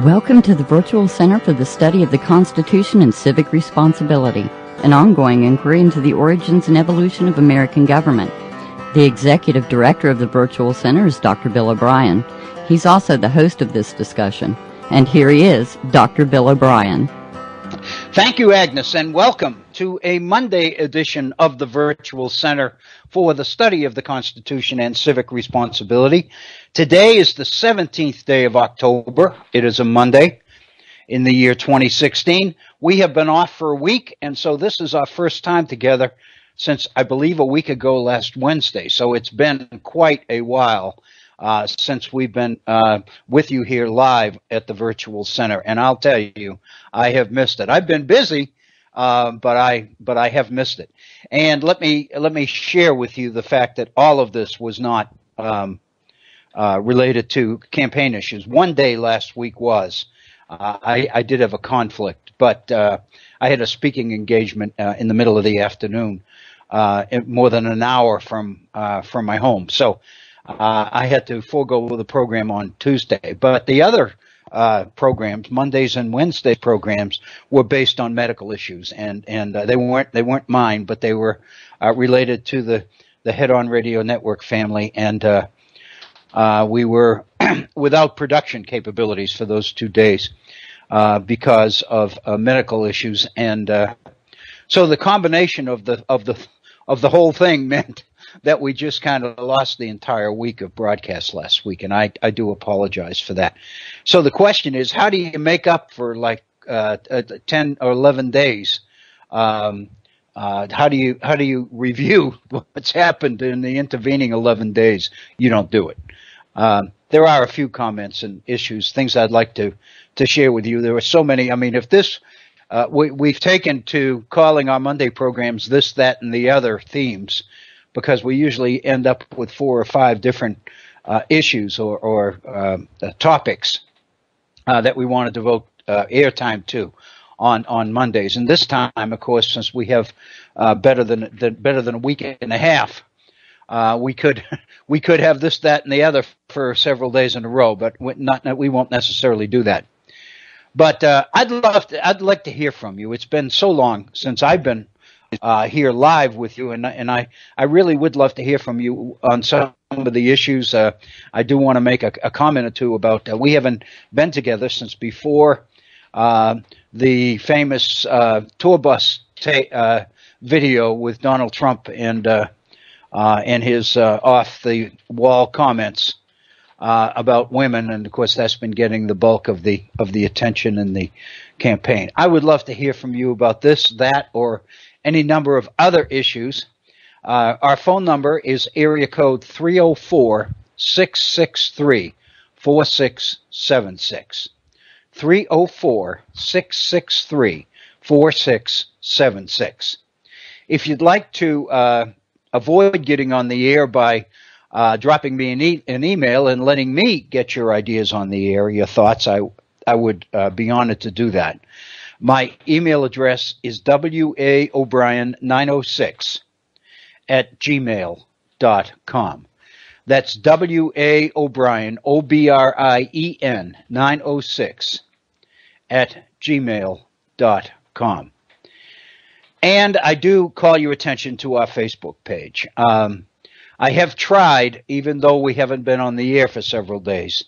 Welcome to the Virtual Center for the Study of the Constitution and Civic Responsibility, an ongoing inquiry into the origins and evolution of American government. The Executive Director of the Virtual Center is Dr. Bill O'Brien. He's also the host of this discussion. And here he is, Dr. Bill O'Brien. Thank you, Agnes, and welcome to a Monday edition of the Virtual Center for the Study of the Constitution and Civic Responsibility. Today is the 17th day of October. It is a Monday in the year 2016. We have been off for a week, and so this is our first time together since, I believe, a week ago last Wednesday. So it's been quite a while since we've been with you here live at the Virtual Center, and I'll tell you, I have missed it. I've been busy, but I have missed it. And let me share with you the fact that all of this was not related to campaign issues. One day last week was. I did have a conflict, but I had a speaking engagement in the middle of the afternoon, more than an hour from my home. So I had to forego the program on Tuesday. But the other programs, Mondays and Wednesday programs, were based on medical issues, and they weren't mine, but they were related to the Head On Radio Network family, and we were without production capabilities for those 2 days because of medical issues, and so the combination of the whole thing meant that we just kind of lost the entire week of broadcast last week, and I do apologize for that. So the question is, how do you make up for like 10 or 11 days? How do you review what's happened in the intervening 11 days? You don't do it. There are a few comments and issues, things I'd like to share with you. There were so many. I mean, if this we've taken to calling our Monday programs this, that, and the other themes, because we usually end up with 4 or 5 different issues or topics that we want to devote airtime to on Mondays. And this time, of course, since we have better than a week and a half, we could have this, that, and the other for several days in a row, but we won't necessarily do that. But I'd like to hear from you. It's been so long since I've been here live with you, and I really would love to hear from you on some of the issues. I do want to make a comment or two about we haven't been together since before the famous tour bus video with Donald Trump and his off the wall comments about women, and of course that's been getting the bulk of the attention in the campaign. I would love to hear from you about this, that, or any number of other issues. Our phone number is area code 304-663-4676. 304-663-4676. If you'd like to avoid getting on the air by dropping me an email and letting me get your ideas on the air, your thoughts, I would be honored to do that. My email address is waobrien906 at gmail.com. That's waobrien, OBRIEN 906 at gmail.com. And I do call your attention to our Facebook page. I have tried, even though we haven't been on the air for several days,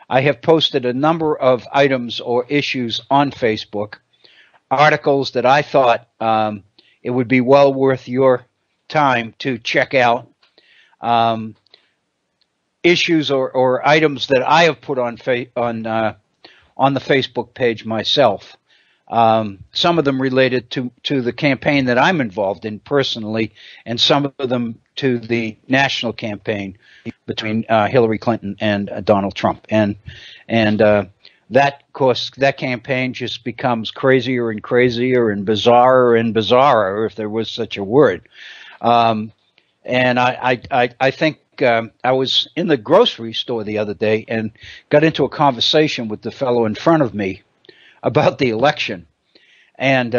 I have posted a number of items or issues on Facebook, articles that I thought it would be well worth your time to check out, issues or items that I have put on the Facebook page myself. Some of them related to the campaign that I'm involved in personally, and some of them to the national campaign between Hillary Clinton and Donald Trump. And that campaign just becomes crazier and crazier and bizarrer, if there was such a word. And I think I was in the grocery store the other day and got into a conversation with the fellow in front of me about the election, and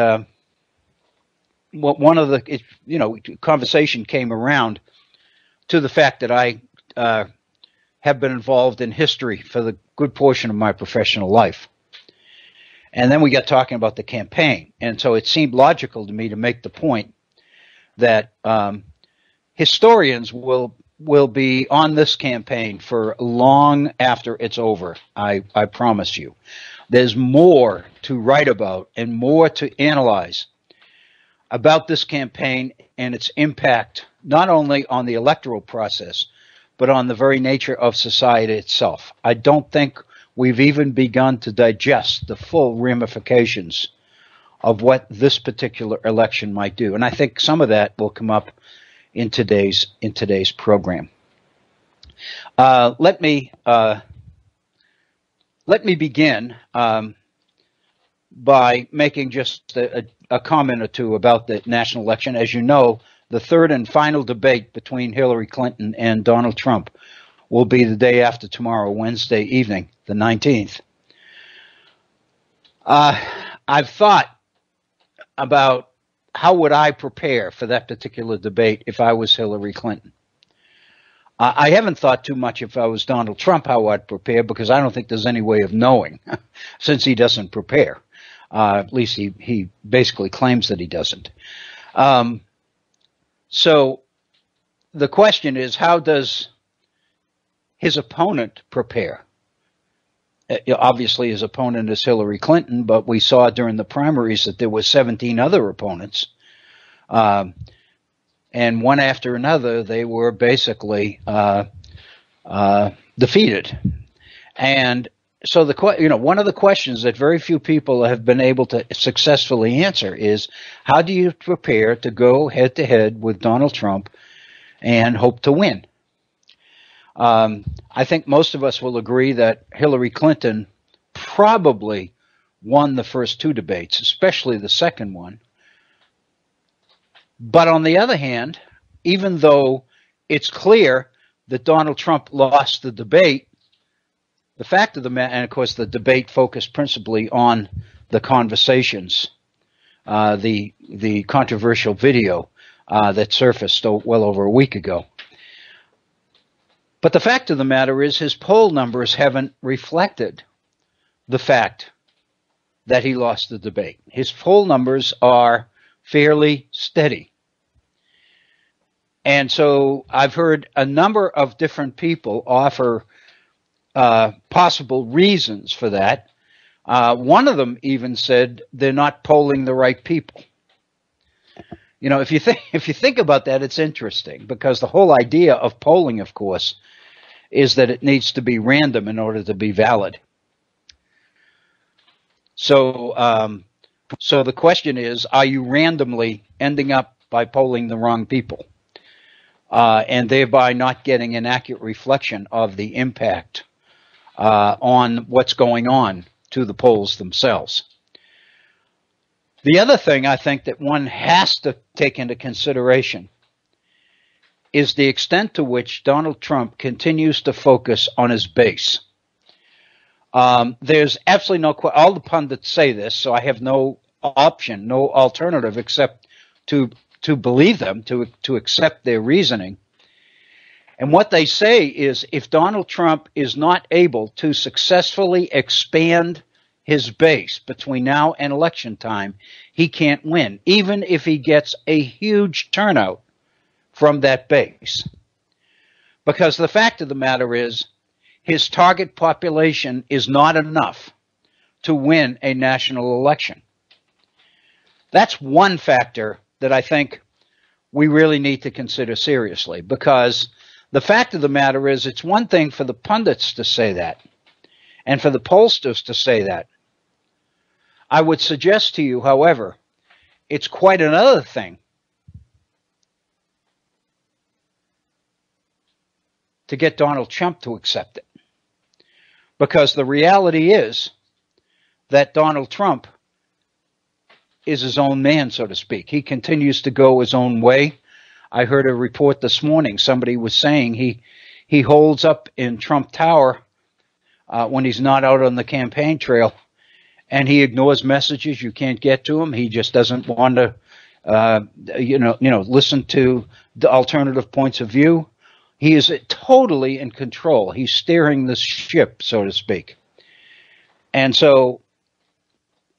one of the conversation came around to the fact that I have been involved in history for the good portion of my professional life. And then we got talking about the campaign. And so it seemed logical to me to make the point that historians will be on this campaign for long after it's over. I promise you. There's more to write about and more to analyze about this campaign and its impact, not only on the electoral process, but on the very nature of society itself. I don't think we've even begun to digest the full ramifications of what this particular election might do. And I think some of that will come up in today's program. Let me begin by making just a comment or two about the national election. As you know, the third and final debate between Hillary Clinton and Donald Trump will be the day after tomorrow, Wednesday evening, the 19th. I've thought about how would I prepare for that particular debate if I was Hillary Clinton. I haven't thought too much if I was Donald Trump how I'd prepare, because I don't think there's any way of knowing since he doesn't prepare. At least he basically claims that he doesn't. So the question is, how does his opponent prepare? Obviously, his opponent is Hillary Clinton, but we saw during the primaries that there were 17 other opponents. And one after another, they were basically defeated. And so one of the questions that very few people have been able to successfully answer is, how do you prepare to go head to head with Donald Trump and hope to win? I think most of us will agree that Hillary Clinton probably won the first two debates, especially the second one. But on the other hand, even though it's clear that Donald Trump lost the debate, the fact of the matter, and of course the debate focused principally on the conversations, the controversial video that surfaced well over a week ago. But the fact of the matter is his poll numbers haven't reflected the fact that he lost the debate. His poll numbers are fairly steady. And so I've heard a number of different people offer possible reasons for that. One of them even said they're not polling the right people. You know, if you think about that, it's interesting, because the whole idea of polling, of course, is that it needs to be random in order to be valid. So, so the question is, are you randomly ending up by polling the wrong people, and thereby not getting an accurate reflection of the impact on what's going on to the polls themselves? The other thing I think that one has to take into consideration is the extent to which Donald Trump continues to focus on his base. There's absolutely no question. All the pundits say this, so I have no option, no alternative except to believe them, to accept their reasoning. And what they say is, if Donald Trump is not able to successfully expand his base between now and election time, he can't win, even if he gets a huge turnout from that base. Because the fact of the matter is, his target population is not enough to win a national election. That's one factor that I think we really need to consider seriously, because the fact of the matter is, it's one thing for the pundits to say that and for the pollsters to say that. I would suggest to you, however, it's quite another thing to get Donald Trump to accept it. Because the reality is that Donald Trump is his own man, so to speak. He continues to go his own way. I heard a report this morning. Somebody was saying he holds up in Trump Tower when he's not out on the campaign trail, and he ignores messages. You can't get to him. He just doesn't want to, listen to the alternative points of view. He is totally in control. He's steering the ship, so to speak. And so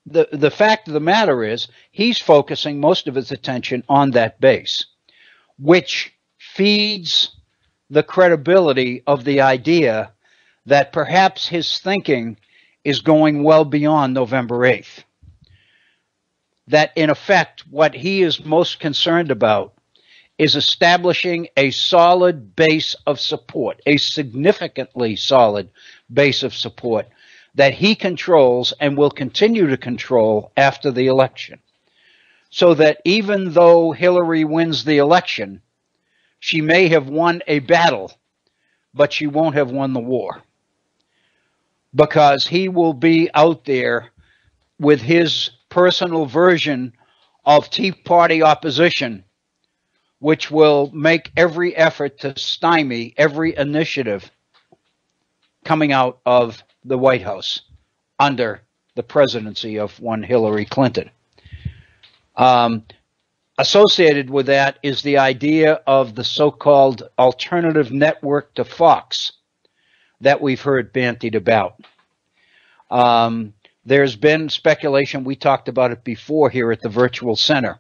the fact of the matter is he's focusing most of his attention on that base, which feeds the credibility of the idea that perhaps his thinking is going well beyond November 8th. That in effect, what he is most concerned about is establishing a solid base of support, a significantly solid base of support that he controls and will continue to control after the election. So that even though Hillary wins the election, she may have won a battle, but she won't have won the war. Because he will be out there with his personal version of Tea Party opposition, which will make every effort to stymie every initiative coming out of the White House under the presidency of one Hillary Clinton. Associated with that is the idea of the so-called alternative network to Fox that we've heard bandied about. There's been speculation, we talked about it before here at the Virtual Center,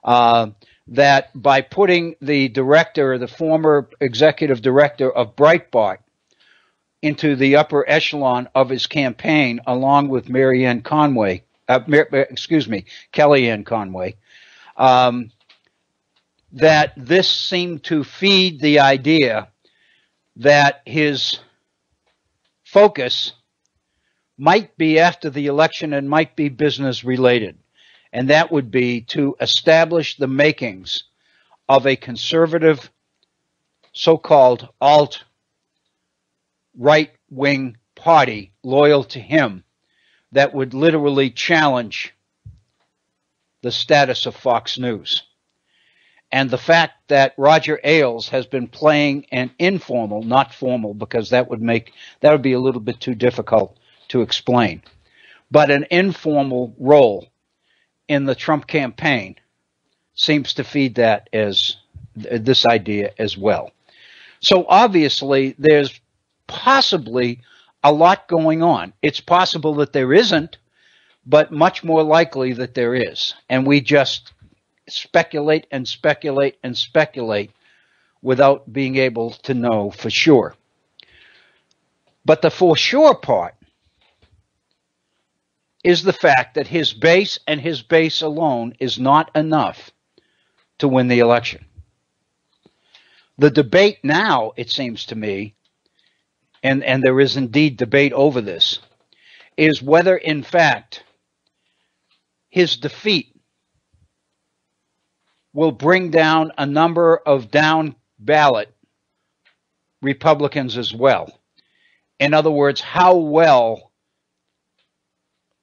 that by putting the director, the former executive director of Breitbart, into the upper echelon of his campaign, along with Kellyanne Conway, that this seemed to feed the idea that his focus might be after the election and might be business related. And that would be to establish the makings of a conservative, so-called alt right-wing party loyal to him that would literally challenge the status of Fox News. And the fact that Roger Ailes has been playing an informal, not formal, because that would be a little bit too difficult to explain, but an informal role in the Trump campaign seems to feed that as this idea as well. So obviously there's possibly a lot going on. It's possible that there isn't, but much more likely that there is. And we just speculate and speculate and speculate without being able to know for sure. But the for sure part is the fact that his base and his base alone is not enough to win the election. The debate now, it seems to me, and there is indeed debate over this, is whether in fact his defeat will bring down a number of down ballot Republicans as well. In other words, how well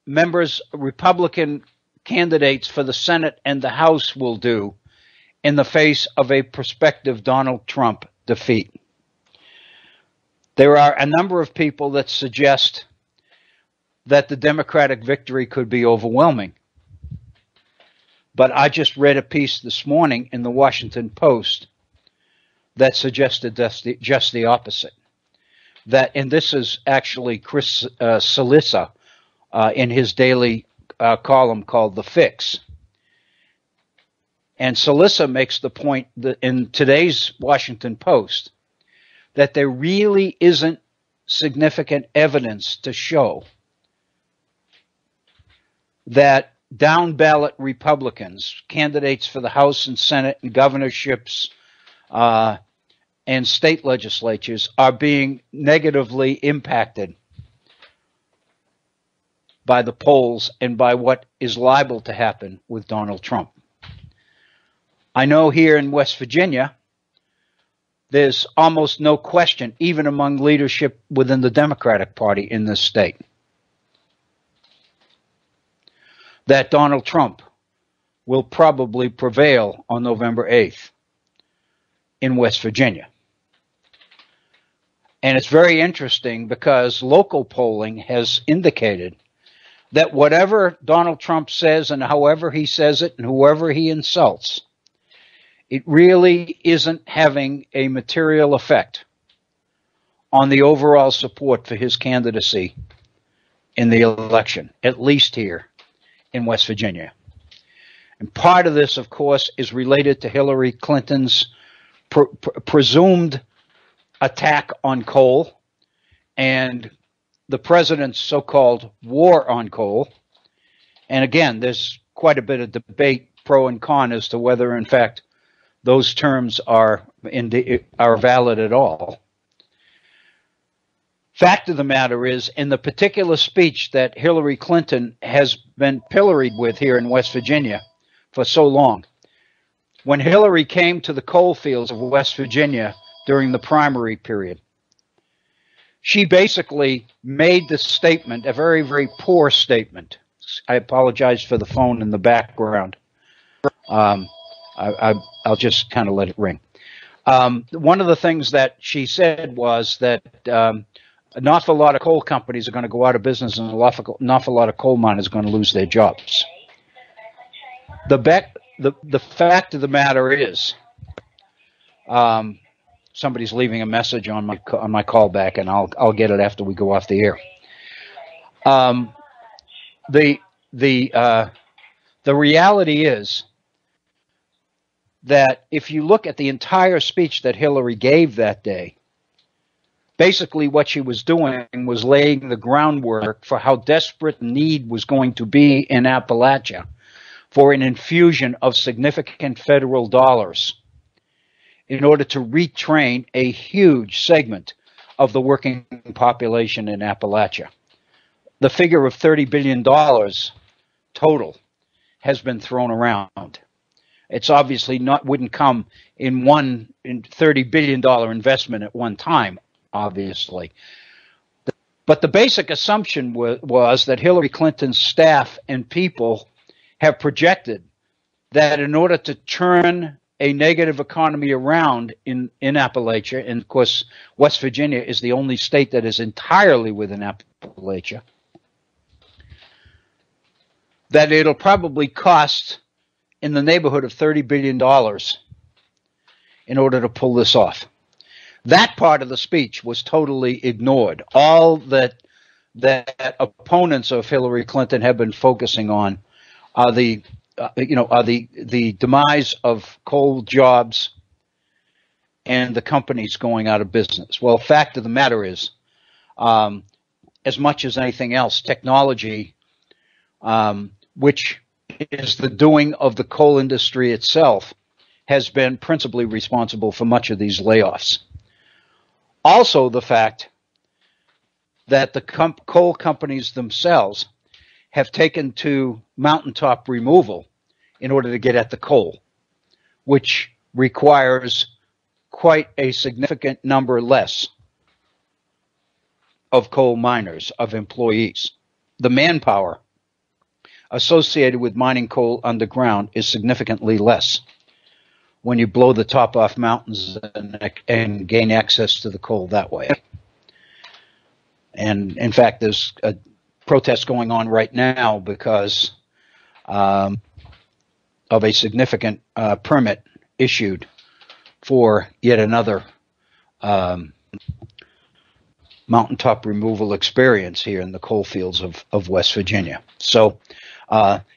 Republican candidates for the Senate and the House will do in the face of a prospective Donald Trump defeat. There are a number of people that suggest that the Democratic victory could be overwhelming. But I just read a piece this morning in the Washington Post that suggested just the opposite. And this is actually Chris Cillizza in his daily column called The Fix. And Cillizza makes the point that in today's Washington Post that there really isn't significant evidence to show that down ballot Republicans, candidates for the House and Senate and governorships and state legislatures, are being negatively impacted by the polls and by what is liable to happen with Donald Trump. I know here in West Virginia, there's almost no question, even among leadership within the Democratic Party in this state, that Donald Trump will probably prevail on November 8th in West Virginia. And it's very interesting because local polling has indicated that whatever Donald Trump says and however he says it and whoever he insults, it really isn't having a material effect on the overall support for his candidacy in the election, at least here in West Virginia. And part of this, of course, is related to Hillary Clinton's presumed attack on coal and the president's so-called war on coal. And again, there's quite a bit of debate, pro and con, as to whether, in fact, those terms are valid at all. Fact of the matter is, in the particular speech that Hillary Clinton has been pilloried with here in West Virginia for so long, when Hillary came to the coal fields of West Virginia during the primary period, she basically made the statement, a very, very poor statement. I apologize for the phone in the background. I'll just kind of let it ring. One of the things that she said was that an awful lot of coal companies are going to go out of business and an awful lot of coal miners are going to lose their jobs. The fact of the matter is, somebody's leaving a message on my call back, and I'll get it after we go off the air. The reality is that if you look at the entire speech that Hillary gave that day, basically what she was doing was laying the groundwork for how desperate need was going to be in Appalachia for an infusion of significant federal dollars in order to retrain a huge segment of the working population in Appalachia. The figure of $30 billion total has been thrown around. It's obviously wouldn't come in $30 billion investment at one time, obviously. But the basic assumption was that Hillary Clinton's staff and people have projected that in order to turn a negative economy around in Appalachia, and of course West Virginia is the only state that is entirely within Appalachia, that it'll probably cost in the neighborhood of $30 billion in order to pull this off. That part of the speech was totally ignored. All that opponents of Hillary Clinton have been focusing on are the demise of coal jobs and the companies going out of business. Well, fact of the matter is, as much as anything else, technology, which is the doing of the coal industry itself, has been principally responsible for much of these layoffs. Also, the fact that the coal companies themselves have taken to mountaintop removal in order to get at the coal, which requires quite a significant number less of coal miners, of employees. The manpower associated with mining coal underground is significantly less when you blow the top off mountains and gain access to the coal that way. And in fact, there's a protest going on right now because of a significant permit issued for yet another mountaintop removal experience here in the coal fields of West Virginia. So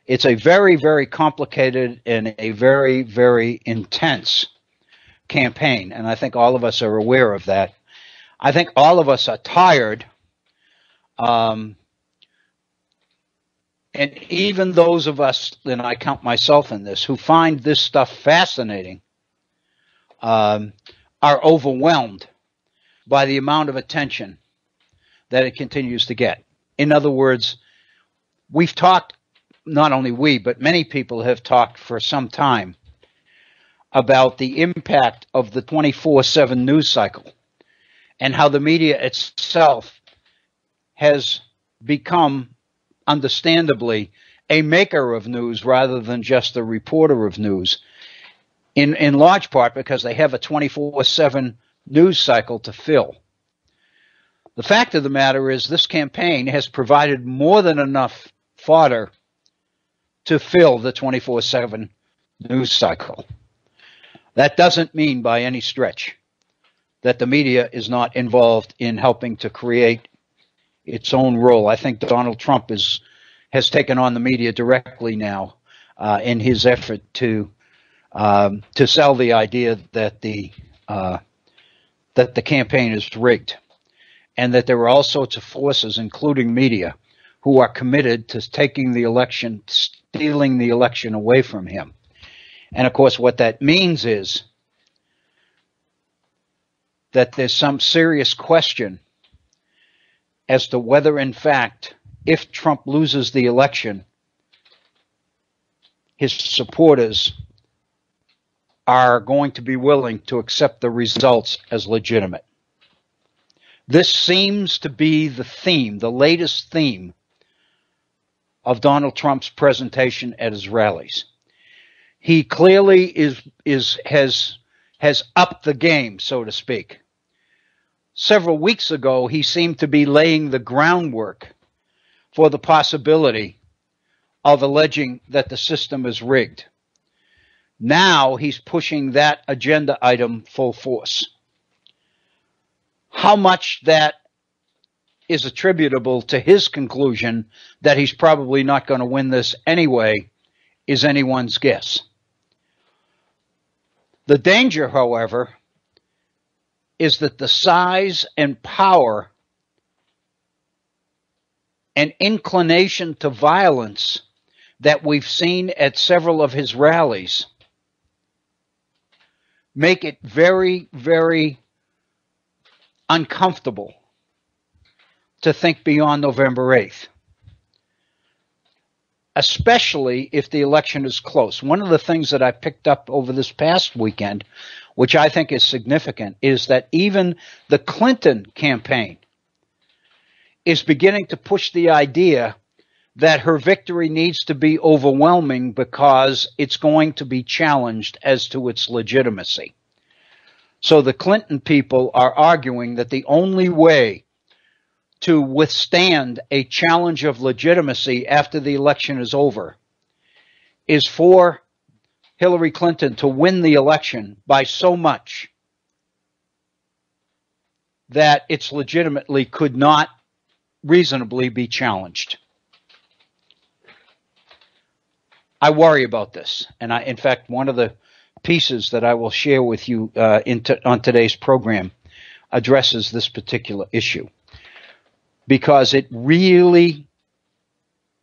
it's a very, very complicated and a very, very intense campaign, and I think all of us are aware of that. I think all of us are tired, and even those of us, and I count myself in this, who find this stuff fascinating, are overwhelmed by the amount of attention that it continues to get. In other words, we've talked, not only we, but many people have talked for some time about the impact of the 24/7 news cycle and how the media itself has become, understandably, a maker of news rather than just a reporter of news, in large part because they have a 24/7 news cycle to fill. The fact of the matter is this campaign has provided more than enough fodder to fill the 24/7 news cycle. That doesn't mean by any stretch that the media is not involved in helping to create its own role. I think Donald Trump has taken on the media directly now in his effort to sell the idea that the campaign is rigged, and that there are all sorts of forces, including media, who are committed to taking the election, stealing the election away from him. And of course, what that means is that there's some serious question as to whether, in fact, if Trump loses the election, his supporters are going to be willing to accept the results as legitimate. This seems to be the theme, the latest theme of Donald Trump's presentation at his rallies. He clearly has upped the game, so to speak. Several weeks ago, he seemed to be laying the groundwork for the possibility of alleging that the system is rigged. Now he's pushing that agenda item full force. How much that is attributable to his conclusion that he's probably not going to win this anyway is anyone's guess. The danger, however, is that the size and power and inclination to violence that we've seen at several of his rallies make it very, very uncomfortable to think beyond November 8th, especially if the election is close. One of the things that I picked up over this past weekend, which I think is significant, is that even the Clinton campaign is beginning to push the idea that her victory needs to be overwhelming because it's going to be challenged as to its legitimacy. So the Clinton people are arguing that the only way to withstand a challenge of legitimacy after the election is over is for Hillary Clinton to win the election by so much that it's legitimately could not reasonably be challenged. I worry about this. And in fact, one of the pieces that I will share with you on today's program addresses this particular issue, because it really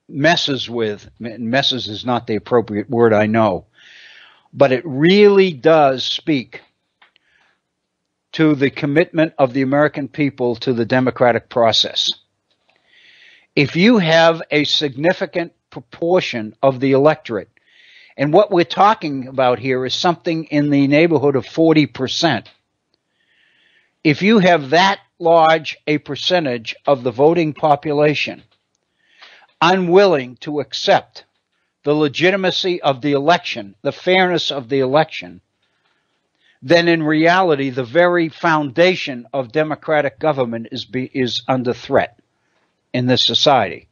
messes is not the appropriate word, I know, but it really does speak to the commitment of the American people to the democratic process. If you have a significant proportion of the electorate, and what we're talking about here is something in the neighborhood of 40%. If you have that large a percentage of the voting population unwilling to accept the legitimacy of the election, the fairness of the election, then in reality, the very foundation of democratic government is under threat in this society.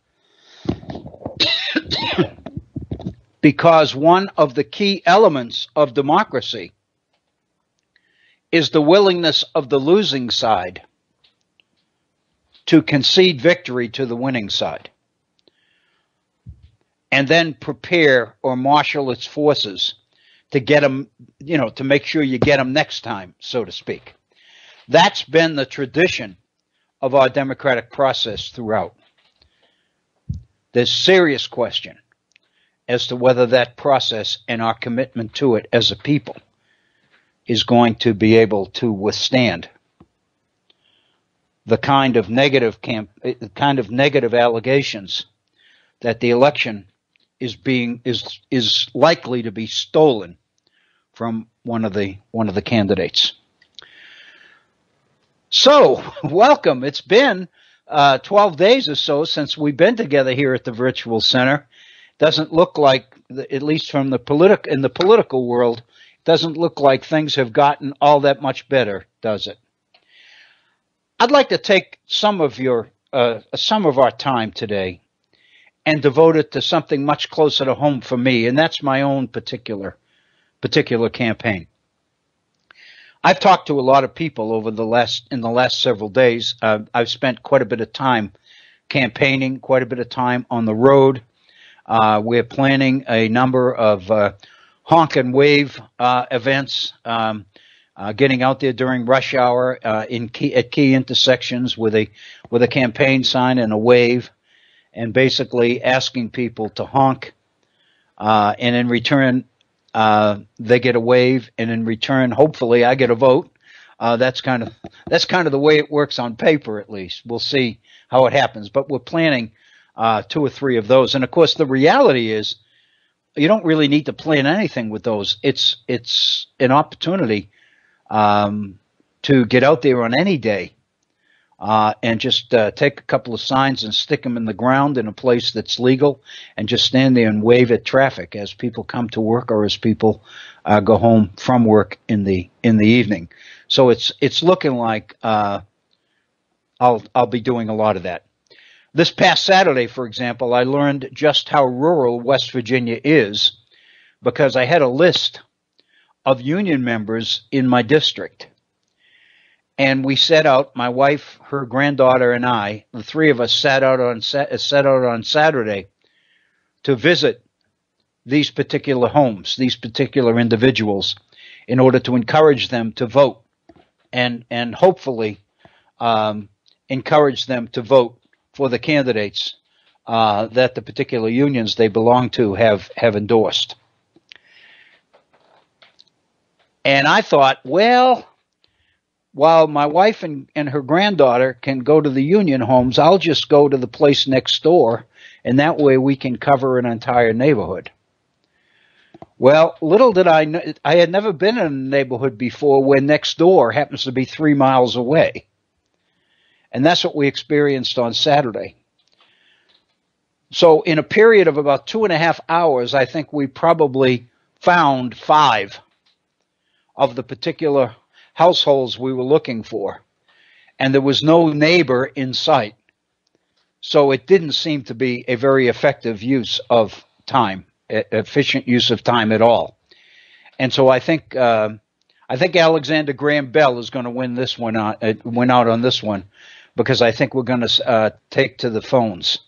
Because one of the key elements of democracy is the willingness of the losing side to concede victory to the winning side, and then prepare or marshal its forces to get them, to make sure you get them next time, so to speak. That's been the tradition of our democratic process throughout. There's serious question as to whether that process and our commitment to it as a people is going to be able to withstand the kind of negative allegations that the election is likely to be stolen from one of the candidates. So, welcome. It's been 12 days or so since we've been together here at the Virtual Center. Doesn't look like, at least from the political world, doesn't look like things have gotten all that much better, does it? I'd like to take some of our time today and devote it to something much closer to home for me, and that's my own particular campaign. I've talked to a lot of people in the last several days. I've spent quite a bit of time campaigning, quite a bit of time on the road. We're planning a number of honk and wave events, getting out there during rush hour at key intersections with a campaign sign and a wave, and basically asking people to honk, and in return they get a wave, and in return, hopefully, I get a vote. That's kind of the way it works on paper, at least. We'll see how it happens, but we're planning 2 or 3 of those. And of course, the reality is, you don't really need to plan anything with those. It's an opportunity to get out there on any day and just take a couple of signs and stick them in the ground in a place that's legal, and just stand there and wave at traffic as people come to work or as people go home from work in the evening. So it's looking like I'll be doing a lot of that. This past Saturday, for example, I learned just how rural West Virginia is because I had a list of union members in my district. And we set out, my wife, her granddaughter, and I, the 3 of us set out on Saturday to visit these particular homes, these particular individuals, in order to encourage them to vote and hopefully encourage them to vote for the candidates that the particular unions they belong to have endorsed. And I thought, well, while my wife and her granddaughter can go to the union homes, I'll just go to the place next door, and that way we can cover an entire neighborhood. Well, little did I know, I had never been in a neighborhood before where next door happens to be 3 miles away. And that's what we experienced on Saturday. So in a period of about 2.5 hours, I think we probably found 5 of the particular households we were looking for. And there was no neighbor in sight. So it didn't seem to be a very effective use of time, efficient use of time at all. And so I think Alexander Graham Bell is going to win out on this one, because I think we're going to take to the phones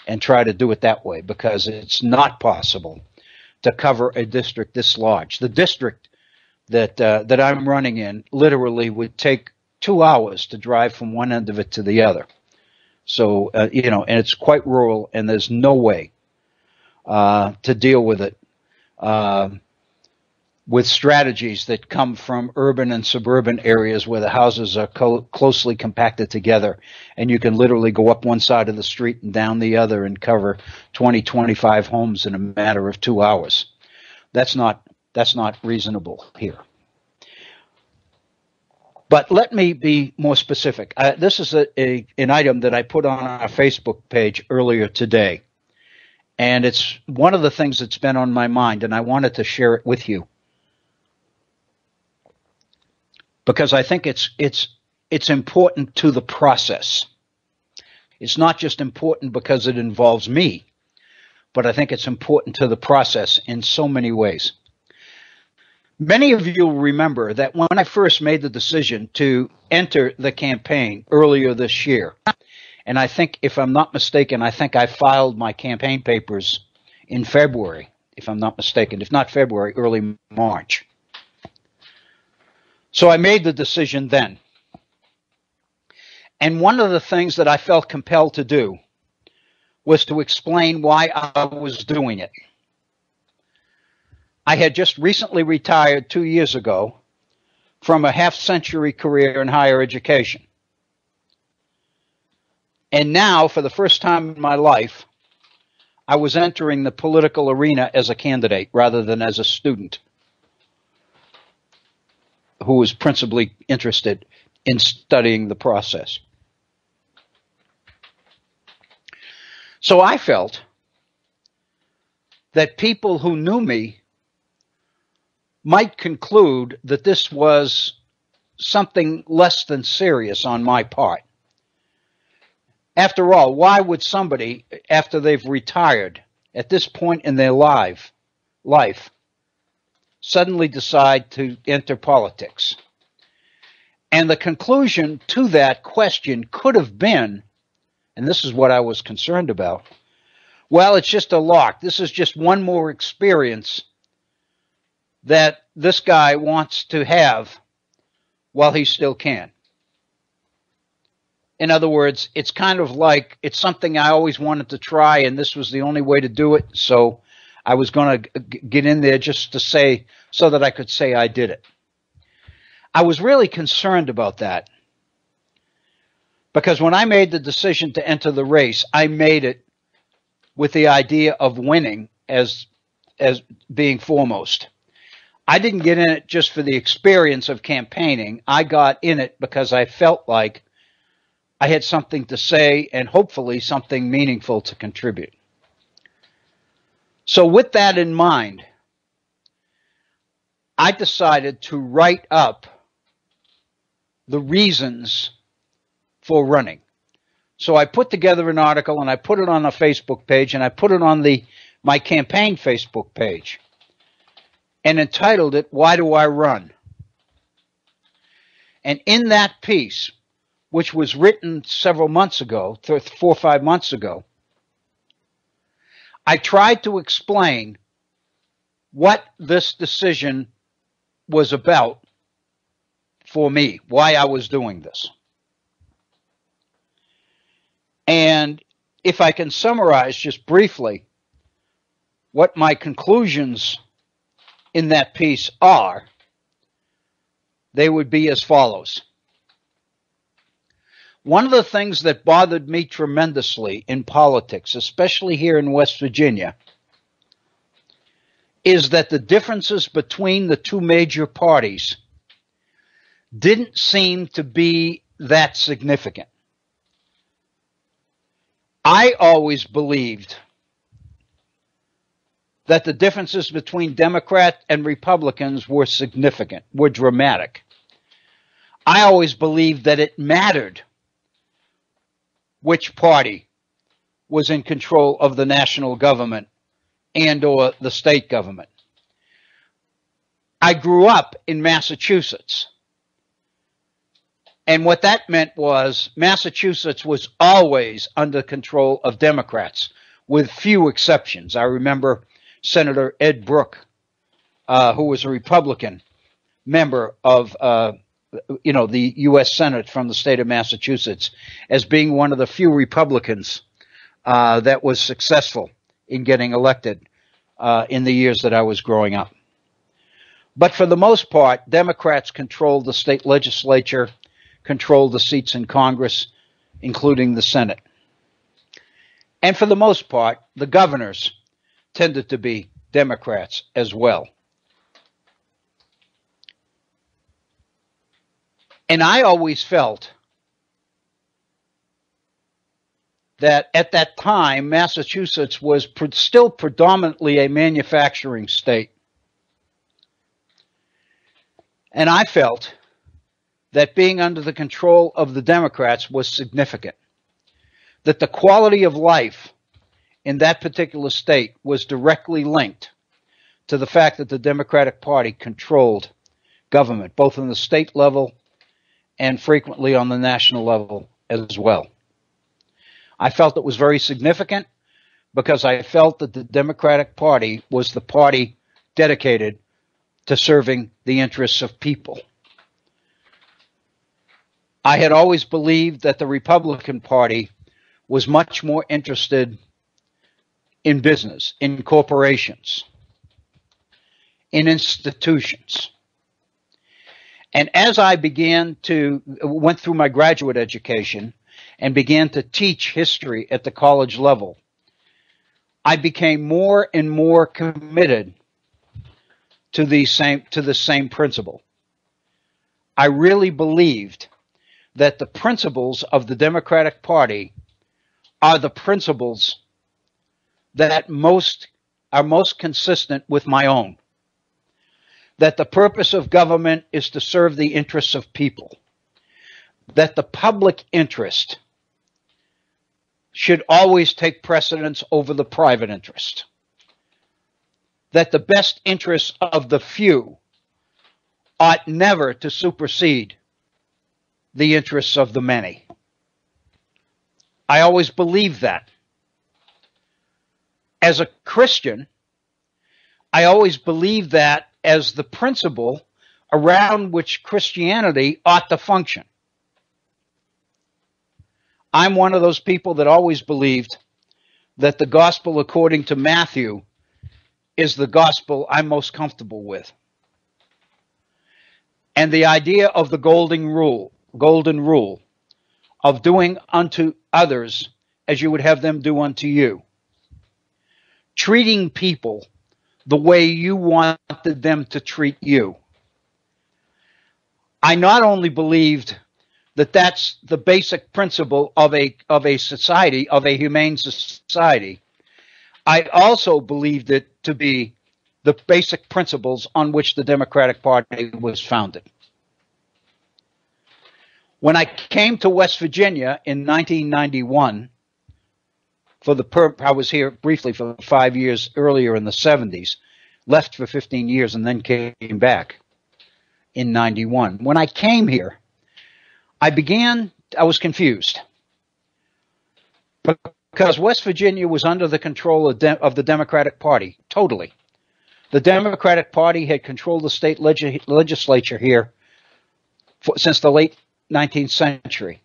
and try to do it that way, because it's not possible to cover a district this large. The district that I'm running in literally would take 2 hours to drive from one end of it to the other. So, and it's quite rural, and there's no way to deal with it with strategies that come from urban and suburban areas where the houses are closely compacted together, and you can literally go up one side of the street and down the other and cover 20, 25 homes in a matter of 2 hours. That's not reasonable here. But let me be more specific. This is an item that I put on our Facebook page earlier today, and it's one of the things that's been on my mind, and I wanted to share it with you, because I think it's important to the process. It's not just important because it involves me, but I think it's important to the process in so many ways. Many of you will remember that when I first made the decision to enter the campaign earlier this year, and I think, if I'm not mistaken, I think I filed my campaign papers in February, if I'm not mistaken, if not February, early March. So I made the decision then. And one of the things that I felt compelled to do was to explain why I was doing it. I had just recently retired 2 years ago from a half-century career in higher education. And now, for the first time in my life, I was entering the political arena as a candidate rather than as a student who was principally interested in studying the process. So I felt that people who knew me might conclude that this was something less than serious on my part. After all, why would somebody, after they've retired, at this point in their life, suddenly decide to enter politics? And the conclusion to that question could have been And this is what I was concerned about. Well, it's just a lark. This is just one more experience that this guy wants to have while he still can. In other words, it's kind of like it's something I always wanted to try, and this was the only way to do it. So I was going to get in there just to say, so that I could say I did it. I was really concerned about that, because when I made the decision to enter the race, I made it with the idea of winning as being foremost. I didn't get in it just for the experience of campaigning. I got in it because I felt like I had something to say and hopefully something meaningful to contribute. So with that in mind, I decided to write up the reasons for running. So I put together an article and I put it on a Facebook page, and I put it on my campaign Facebook page, and entitled it, "Why Do I Run?" And in that piece, which was written several months ago, 4 or 5 months ago, I tried to explain what this decision was about for me, why I was doing this. And if I can summarize just briefly what my conclusions in that piece are, they would be as follows. One of the things that bothered me tremendously in politics, especially here in West Virginia, is that the differences between the two major parties didn't seem to be that significant. I always believed that the differences between Democrats and Republicans were significant, were dramatic. I always believed that it mattered which party was in control of the national government and or the state government. I grew up in Massachusetts. And what that meant was Massachusetts was always under control of Democrats, with few exceptions. I remember Senator Ed Brooke, who was a Republican member of the U.S. Senate from the state of Massachusetts, as being one of the few Republicans that was successful in getting elected in the years that I was growing up. But for the most part, Democrats controlled the state legislature, controlled the seats in Congress, including the Senate. And for the most part, the governors tended to be Democrats as well. And I always felt that at that time, Massachusetts was still predominantly a manufacturing state. And I felt that being under the control of the Democrats was significant, that the quality of life in that particular state was directly linked to the fact that the Democratic Party controlled government, both on the state level and frequently on the national level as well. I felt it was very significant because I felt that the Democratic Party was the party dedicated to serving the interests of people. I had always believed that the Republican Party was much more interested in business, in corporations, in institutions. And as I went through my graduate education and began to teach history at the college level, I became more and more committed to the same principle. I really believed that the principles of the Democratic Party are the principles that are most consistent with my own. That the purpose of government is to serve the interests of people. That the public interest should always take precedence over the private interest. That the best interests of the few ought never to supersede the interests of the many. I always believed that. As a Christian, I always believed that as the principle around which Christianity ought to function. I'm one of those people that always believed that the gospel according to Matthew is the gospel I'm most comfortable with. And the idea of the golden rule of doing unto others as you would have them do unto you. Treating people the way you wanted them to treat you. I not only believed that that's the basic principle of a society, of a humane society, I also believed it to be the basic principles on which the Democratic Party was founded. When I came to West Virginia in 1991, I was here briefly for 5 years earlier in the 70s, left for 15 years, and then came back in 91. When I came here, I was confused because West Virginia was under the control of the Democratic Party, totally. The Democratic Party had controlled the state legislature here since the late 19th century.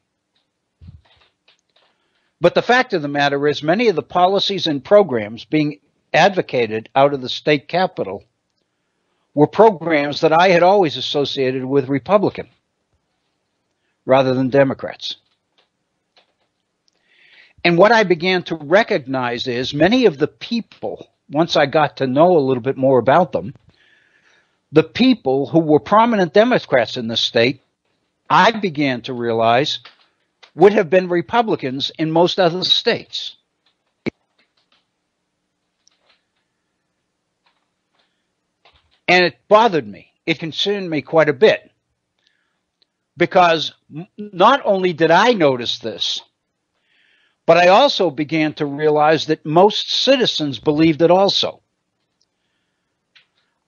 But the fact of the matter is, many of the policies and programs being advocated out of the state capitol were programs that I had always associated with Republican rather than Democrats. And what I began to recognize is many of the people, once I got to know a little bit more about them, the people who were prominent Democrats in the state, I began to realize would have been Republicans in most other states. And it bothered me. It concerned me quite a bit. Because not only did I notice this, but I also began to realize that most citizens believed it also.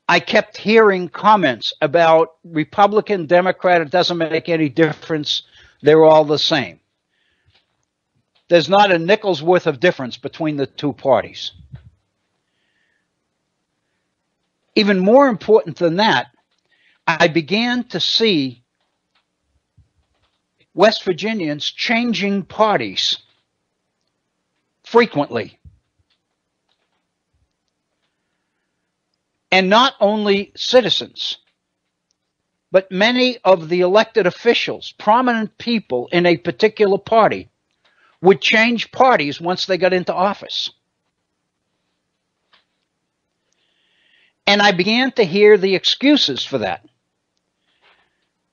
I kept hearing comments about Republican, Democrat, it doesn't make any difference, they're all the same. There's not a nickel's worth of difference between the two parties. Even more important than that, I began to see West Virginians changing parties frequently. And not only citizens, but many of the elected officials, prominent people in a particular party, would change parties once they got into office. And I began to hear the excuses for that.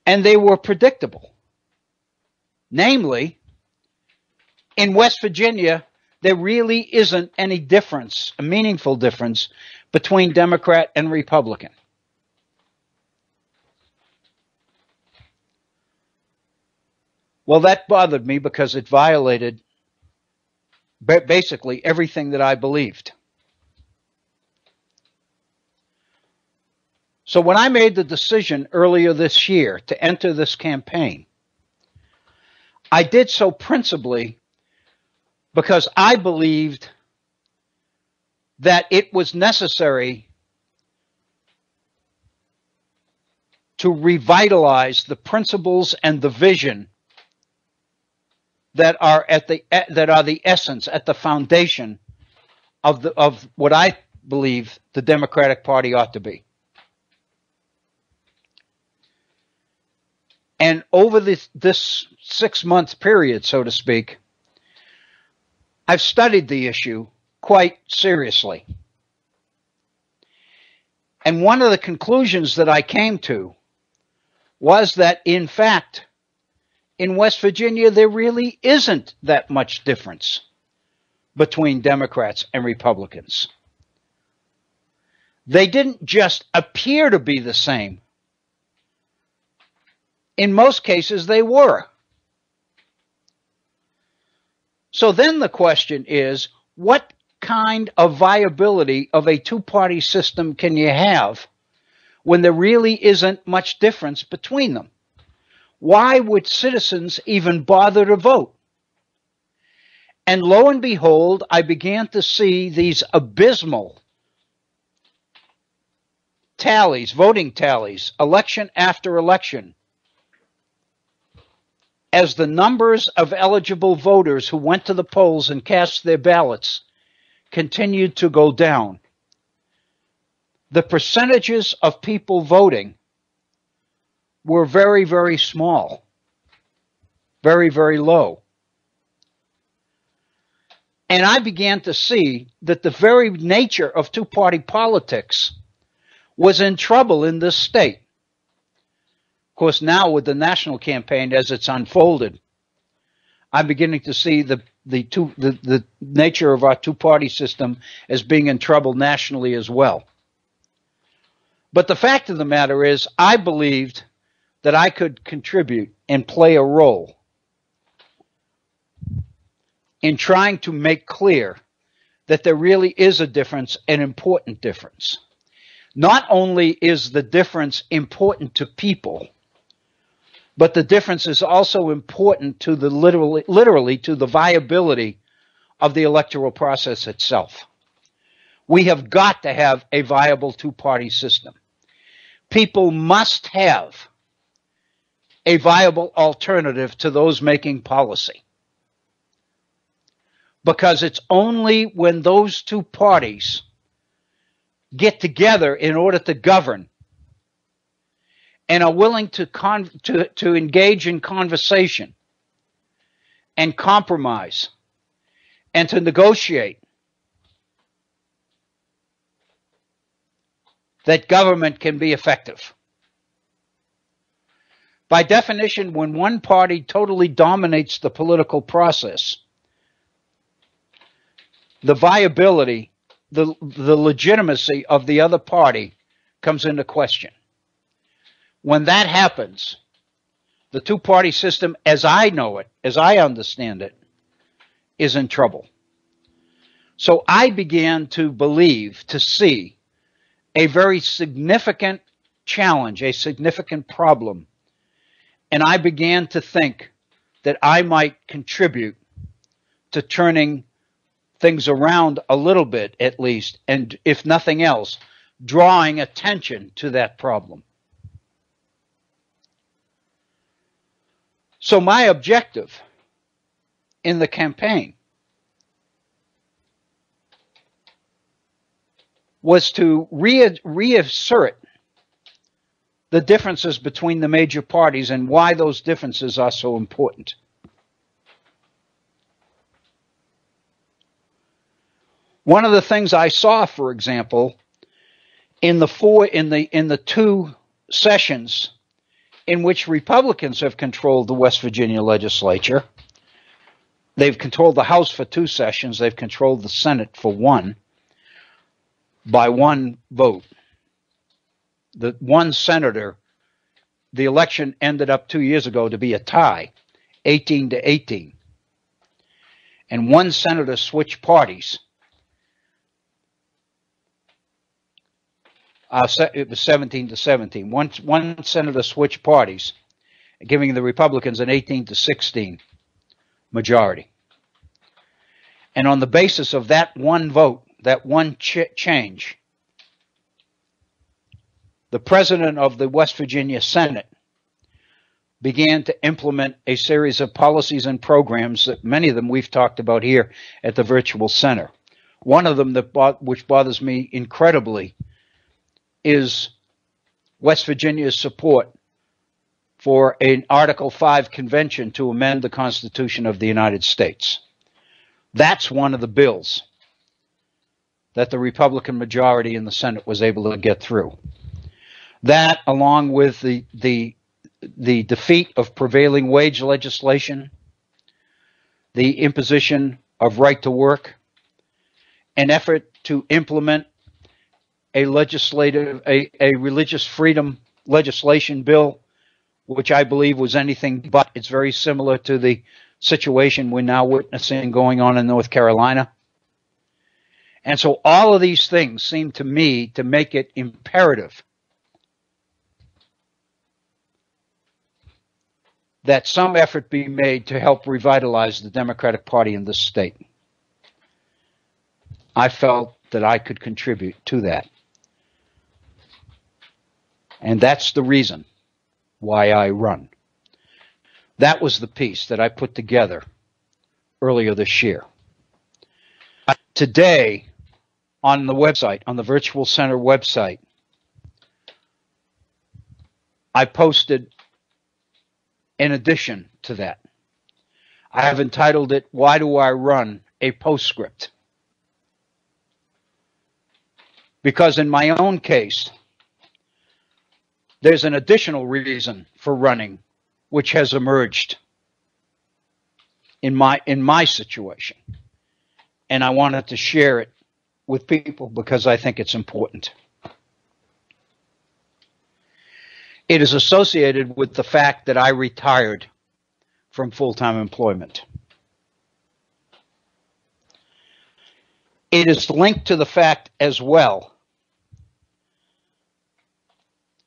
And they were predictable. Namely, in West Virginia, there really isn't any difference, a meaningful difference, between Democrat and Republican. Well, that bothered me because it violated basically everything that I believed. So when I made the decision earlier this year to enter this campaign, I did so principally because I believed that it was necessary to revitalize the principles and the vision that are the essence, at the foundation of what I believe the Democratic Party ought to be. And over this 6-month period, so to speak, I've studied the issue quite seriously. And one of the conclusions that I came to was that, in fact, in West Virginia, there really isn't that much difference between Democrats and Republicans. They didn't just appear to be the same. In most cases, they were. So then the question is, what kind of viability of a two-party system can you have when there really isn't much difference between them? Why would citizens even bother to vote? And lo and behold, I began to see these abysmal tallies, voting tallies, election after election, as the numbers of eligible voters who went to the polls and cast their ballots continued to go down. The percentages of people voting were very, very small, very, very low. And I began to see that the very nature of two-party politics was in trouble in this state. Of course, now with the national campaign as it's unfolded, I'm beginning to see the nature of our two-party system as being in trouble nationally as well. But the fact of the matter is, I believed that I could contribute and play a role in trying to make clear that there really is a difference, an important difference. Not only is the difference important to people, but the difference is also important to the literally to the viability of the electoral process itself. We have got to have a viable two-party system. People must have a viable alternative to those making policy. Because it's only when those two parties get together in order to govern and are willing to engage in conversation and compromise and to negotiate that government can be effective. By definition, when one party totally dominates the political process, the viability, the legitimacy of the other party comes into question. When that happens, the two-party system, as I know it, as I understand it, is in trouble. So I began to believe, to see a very significant challenge, a significant problem, and I began to think that I might contribute to turning things around a little bit at least, and if nothing else, drawing attention to that problem. So my objective in the campaign was to reassert the differences between the major parties and why those differences are so important. One of the things I saw, for example, in the two sessions in which Republicans have controlled the West Virginia legislature, they've controlled the House for 2 sessions, they've controlled the Senate for 1, by 1 vote. The 1 senator, the election ended up 2 years ago to be a tie, 18-18. And 1 senator switched parties. It was 17-17. One senator switched parties, giving the Republicans an 18-16 majority. And on the basis of that 1 vote, that 1 change, the president of the West Virginia Senate began to implement a series of policies and programs that many of them we've talked about here at the Virtual Center. One of them which bothers me incredibly is West Virginia's support for an Article 5 convention to amend the Constitution of the United States. That's one of the bills that the Republican majority in the Senate was able to get through. That, along with the defeat of prevailing wage legislation, the imposition of right to work, an effort to implement a religious freedom legislation bill, which I believe was anything but. It's very similar to the situation we're now witnessing going on in North Carolina. And so all of these things seem to me to make it imperative that some effort be made to help revitalize the Democratic Party in this state. I felt that I could contribute to that. And that's the reason why I run. That was the piece that I put together earlier this year. Today, on the website, on the Virtual Center website, I posted, in addition to that, I have entitled it, "Why Do I Run?" a postscript. Because in my own case, there's an additional reason for running which has emerged in my situation. And I wanted to share it with people because I think it's important. It is associated with the fact that I retired from full-time employment. It is linked to the fact as well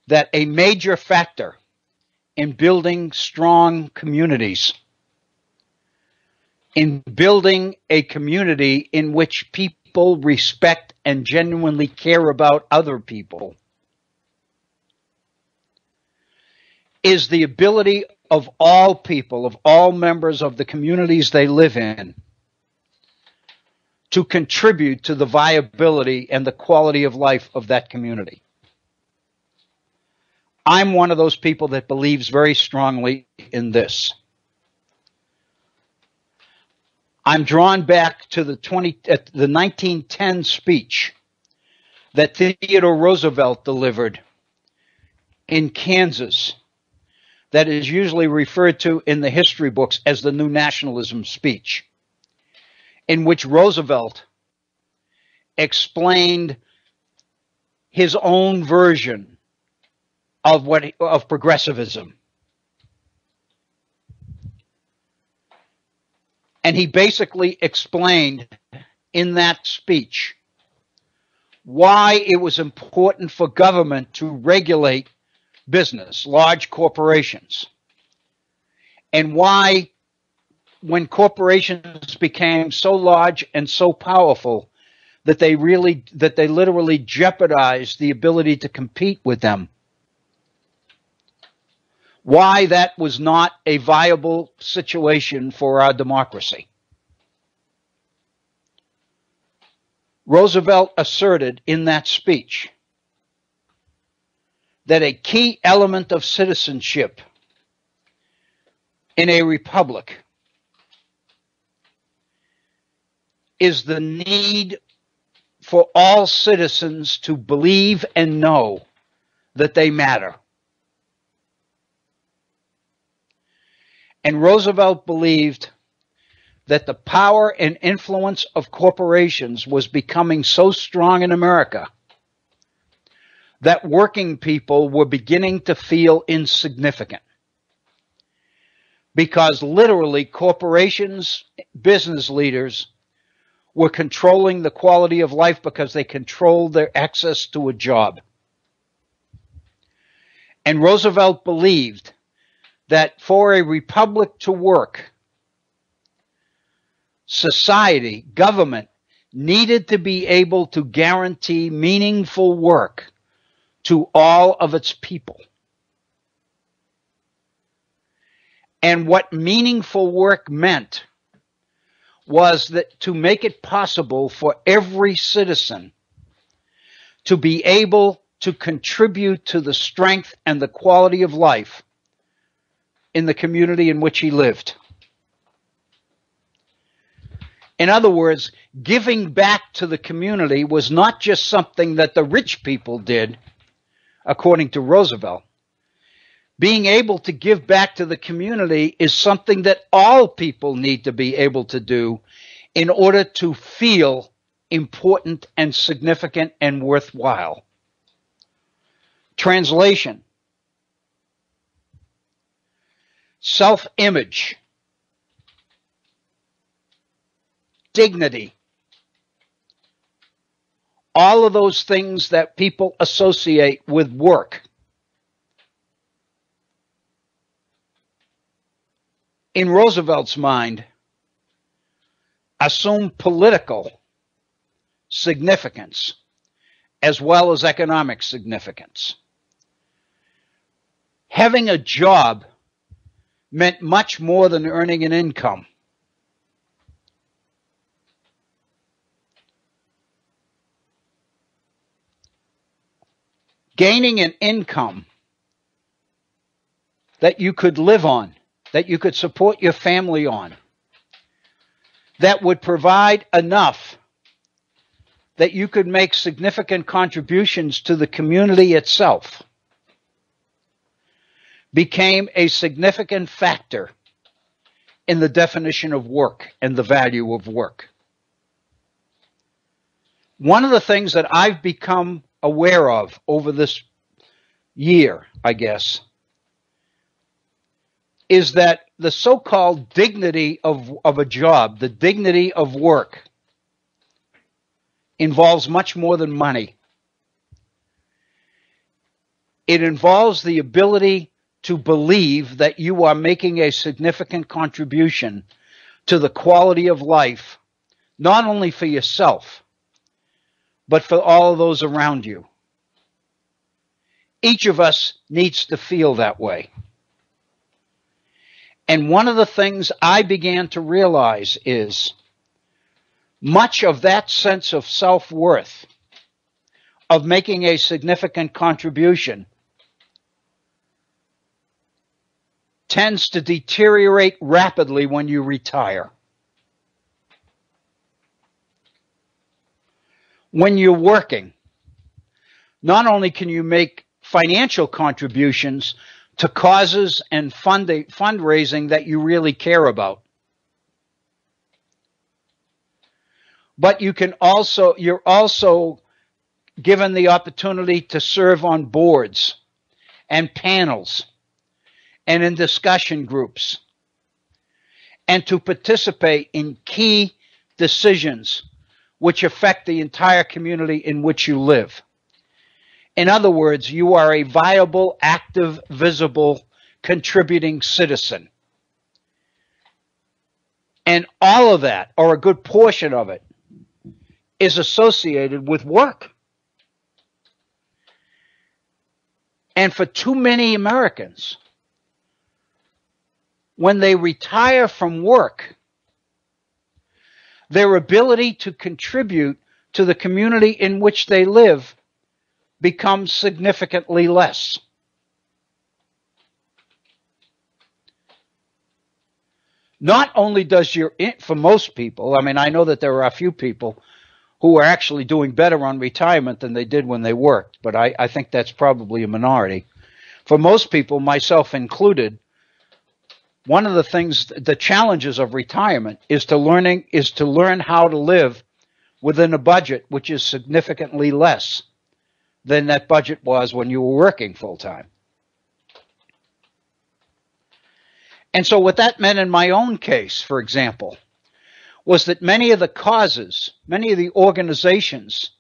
that a major factor in building strong communities, in building a community in which people respect and genuinely care about other people, is the ability of all people, of all members of the communities they live in, to contribute to the viability and the quality of life of that community. I'm one of those people that believes very strongly in this. I'm drawn back to the 1910 speech that Theodore Roosevelt delivered in Kansas, that is usually referred to in the history books as the New Nationalism speech, in which Roosevelt explained his own version of progressivism. And he basically explained in that speech why it was important for government to regulate business, large corporations, and why, when corporations became so large and so powerful that they literally jeopardized the ability to compete with them, why that was not a viable situation for our democracy. Roosevelt asserted in that speech that a key element of citizenship in a republic is the need for all citizens to believe and know that they matter. And Roosevelt believed that the power and influence of corporations was becoming so strong in America that working people were beginning to feel insignificant. Because literally corporations, business leaders, were controlling the quality of life because they controlled their access to a job. And Roosevelt believed that for a republic to work, society, government, needed to be able to guarantee meaningful work to all of its people. And what meaningful work meant was that to make it possible for every citizen to be able to contribute to the strength and the quality of life in the community in which he lived. In other words, giving back to the community was not just something that the rich people did, according to Roosevelt. Being able to give back to the community is something that all people need to be able to do in order to feel important and significant and worthwhile. Translation: self-image, dignity, all of those things that people associate with work in Roosevelt's mind, assumed political significance as well as economic significance. Having a job meant much more than earning an income. Gaining an income that you could live on, that you could support your family on, that would provide enough that you could make significant contributions to the community itself, became a significant factor in the definition of work and the value of work. One of the things that I've become aware of over this year, I guess, is that the so-called dignity of a job, the dignity of work, involves much more than money. It involves the ability to believe that you are making a significant contribution to the quality of life, not only for yourself, but for all of those around you. Each of us needs to feel that way. And one of the things I began to realize is much of that sense of self-worth, of making a significant contribution, tends to deteriorate rapidly when you retire. When you're working, not only can you make financial contributions to causes and fundraising that you really care about, but you're also given the opportunity to serve on boards and panels and in discussion groups and to participate in key decisions which affect the entire community in which you live. In other words, you are a viable, active, visible, contributing citizen. And all of that, or a good portion of it, is associated with work. And for too many Americans, when they retire from work, their ability to contribute to the community in which they live becomes significantly less. Not only does for most people, I mean, I know that there are a few people who are actually doing better on retirement than they did when they worked, but I think that's probably a minority. For most people, myself included, one of the things, the challenges of retirement is to learn how to live within a budget which is significantly less than that budget was when you were working full time. And so what that meant in my own case, for example, was that many of the causes, many of the organizations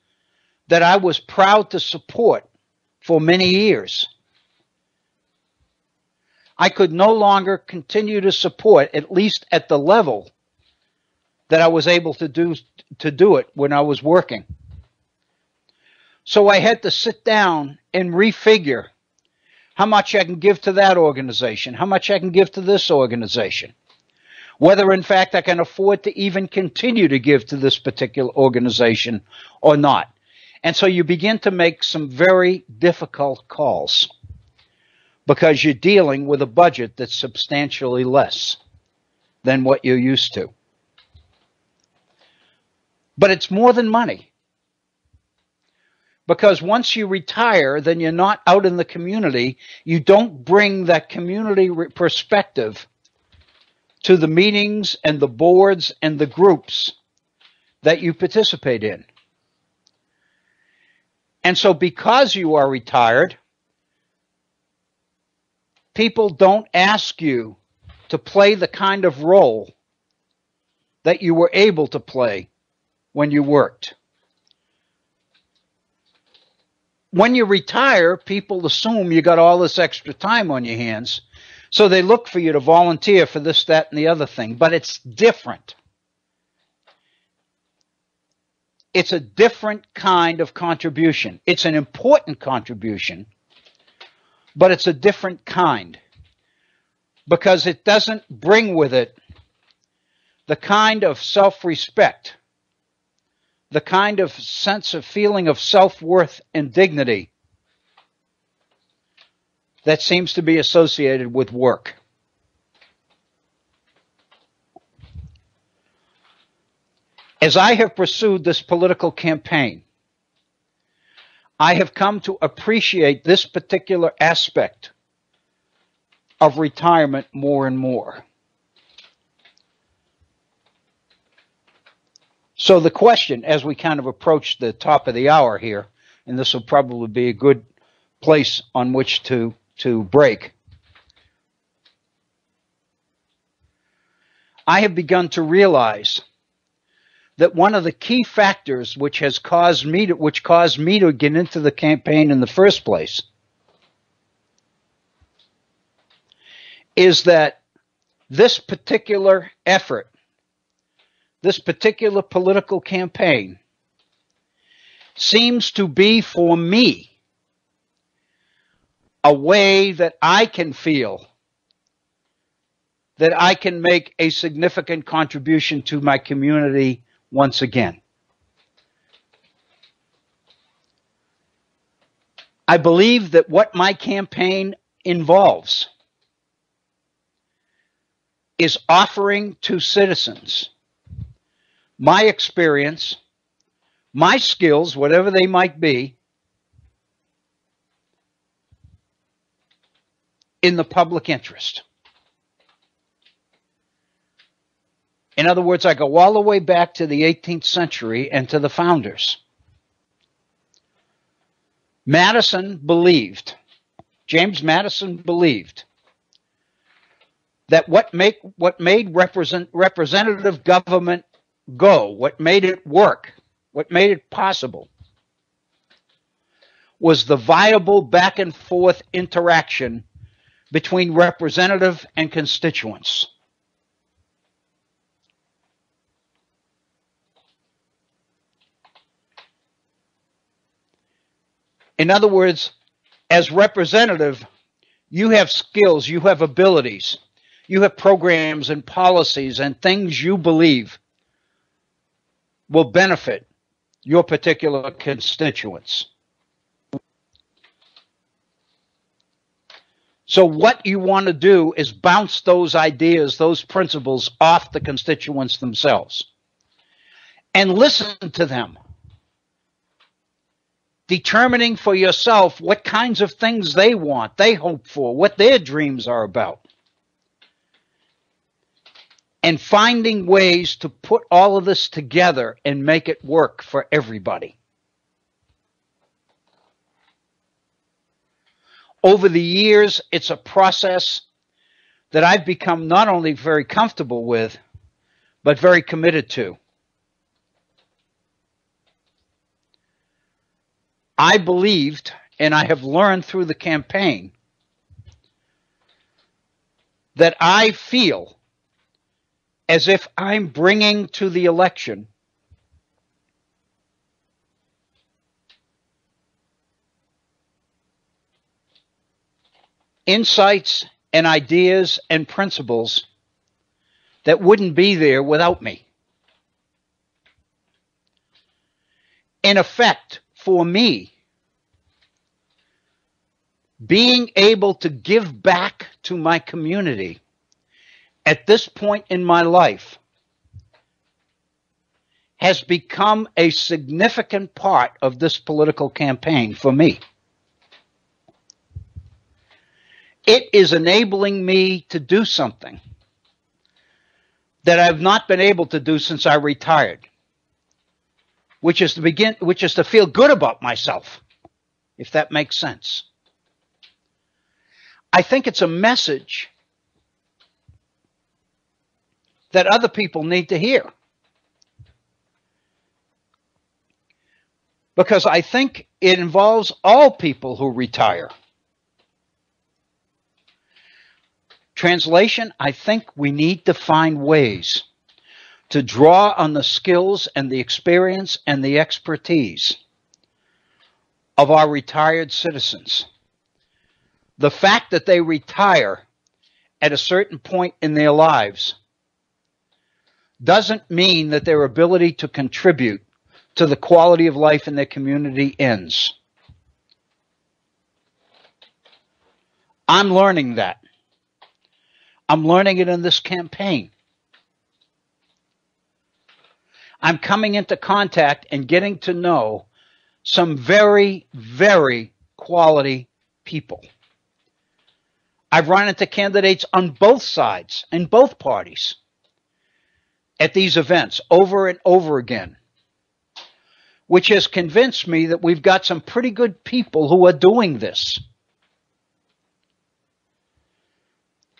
that I was proud to support for many years, I could no longer continue to support, at least at the level that I was able to do it when I was working. So I had to sit down and refigure how much I can give to that organization, how much I can give to this organization, whether in fact I can afford to even continue to give to this particular organization or not. And so you begin to make some very difficult calls because you're dealing with a budget that's substantially less than what you're used to. But it's more than money. Because once you retire, then you're not out in the community. You don't bring that community perspective to the meetings and the boards and the groups that you participate in. And so because you are retired, people don't ask you to play the kind of role that you were able to play when you worked. When you retire, people assume you got all this extra time on your hands, So they look for you to volunteer for this, that, and the other thing, but it's different. It's a different kind of contribution. It's an important contribution, but it's a different kind because it doesn't bring with it the kind of self-respect, the kind of sense of feeling of self-worth and dignity that seems to be associated with work. As I have pursued this political campaign, I have come to appreciate this particular aspect of retirement more and more. So the question, as we kind of approach the top of the hour here, and this will probably be a good place on which to break, I have begun to realize that one of the key factors which caused me to get into the campaign in the first place is that this particular effort, this particular political campaign, seems to be for me a way that I can feel that I can make a significant contribution to my community once again. I believe that what my campaign involves is offering to citizens my experience, my skills, whatever they might be, in the public interest. In other words, I go all the way back to the 18th century and to the founders. James Madison believed that what made representative government go, what made it work, what made it possible, was the viable back and forth interaction between representative and constituents. In other words, as representative, you have skills, you have abilities, you have programs and policies and things you believe will benefit your particular constituents. So what you want to do is bounce those ideas, those principles off the constituents themselves and listen to them, determining for yourself what kinds of things they want, they hope for, what their dreams are about, and finding ways to put all of this together and make it work for everybody. Over the years, it's a process that I've become not only very comfortable with, but very committed to. I believed, and I have learned through the campaign, that I feel as if I'm bringing to the election insights and ideas and principles that wouldn't be there without me. In effect, for me, being able to give back to my community at this point in my life has become a significant part of this political campaign for me. It is enabling me to do something that I've not been able to do since I retired, which is to feel good about myself, if that makes sense. I think it's a message that other people need to hear. Because I think it involves all people who retire. Translation, I think we need to find ways to draw on the skills and the experience and the expertise of our retired citizens. The fact that they retire at a certain point in their lives doesn't mean that their ability to contribute to the quality of life in their community ends. I'm learning that. I'm learning it in this campaign. I'm coming into contact and getting to know some very, very quality people. I've run into candidates on both sides, in both parties, at these events over and over again, which has convinced me that we've got some pretty good people who are doing this.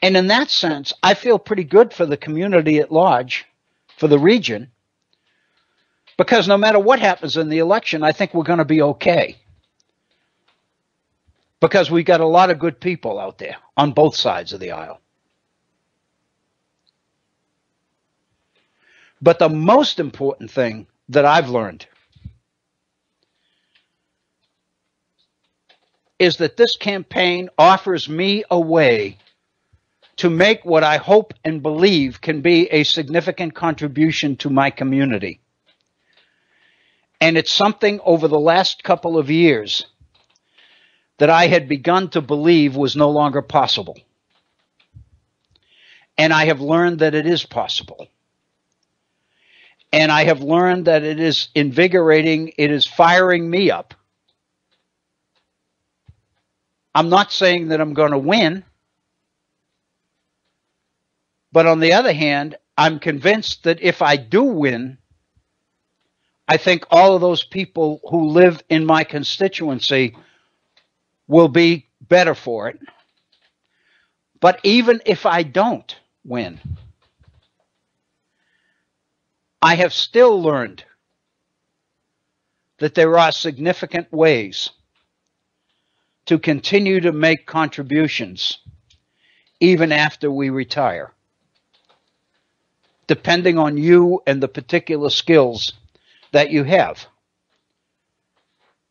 And in that sense, I feel pretty good for the community at large, for the region, because no matter what happens in the election, I think we're going to be okay. Because we've got a lot of good people out there on both sides of the aisle. But the most important thing that I've learned is that this campaign offers me a way to make what I hope and believe can be a significant contribution to my community. And it's something over the last couple of years that I had begun to believe was no longer possible. And I have learned that it is possible. And I have learned that it is invigorating, it is firing me up. I'm not saying that I'm going to win. But on the other hand, I'm convinced that if I do win, I think all of those people who live in my constituency will be better for it. But even if I don't win, I have still learned that there are significant ways to continue to make contributions even after we retire, depending on you and the particular skills that you have.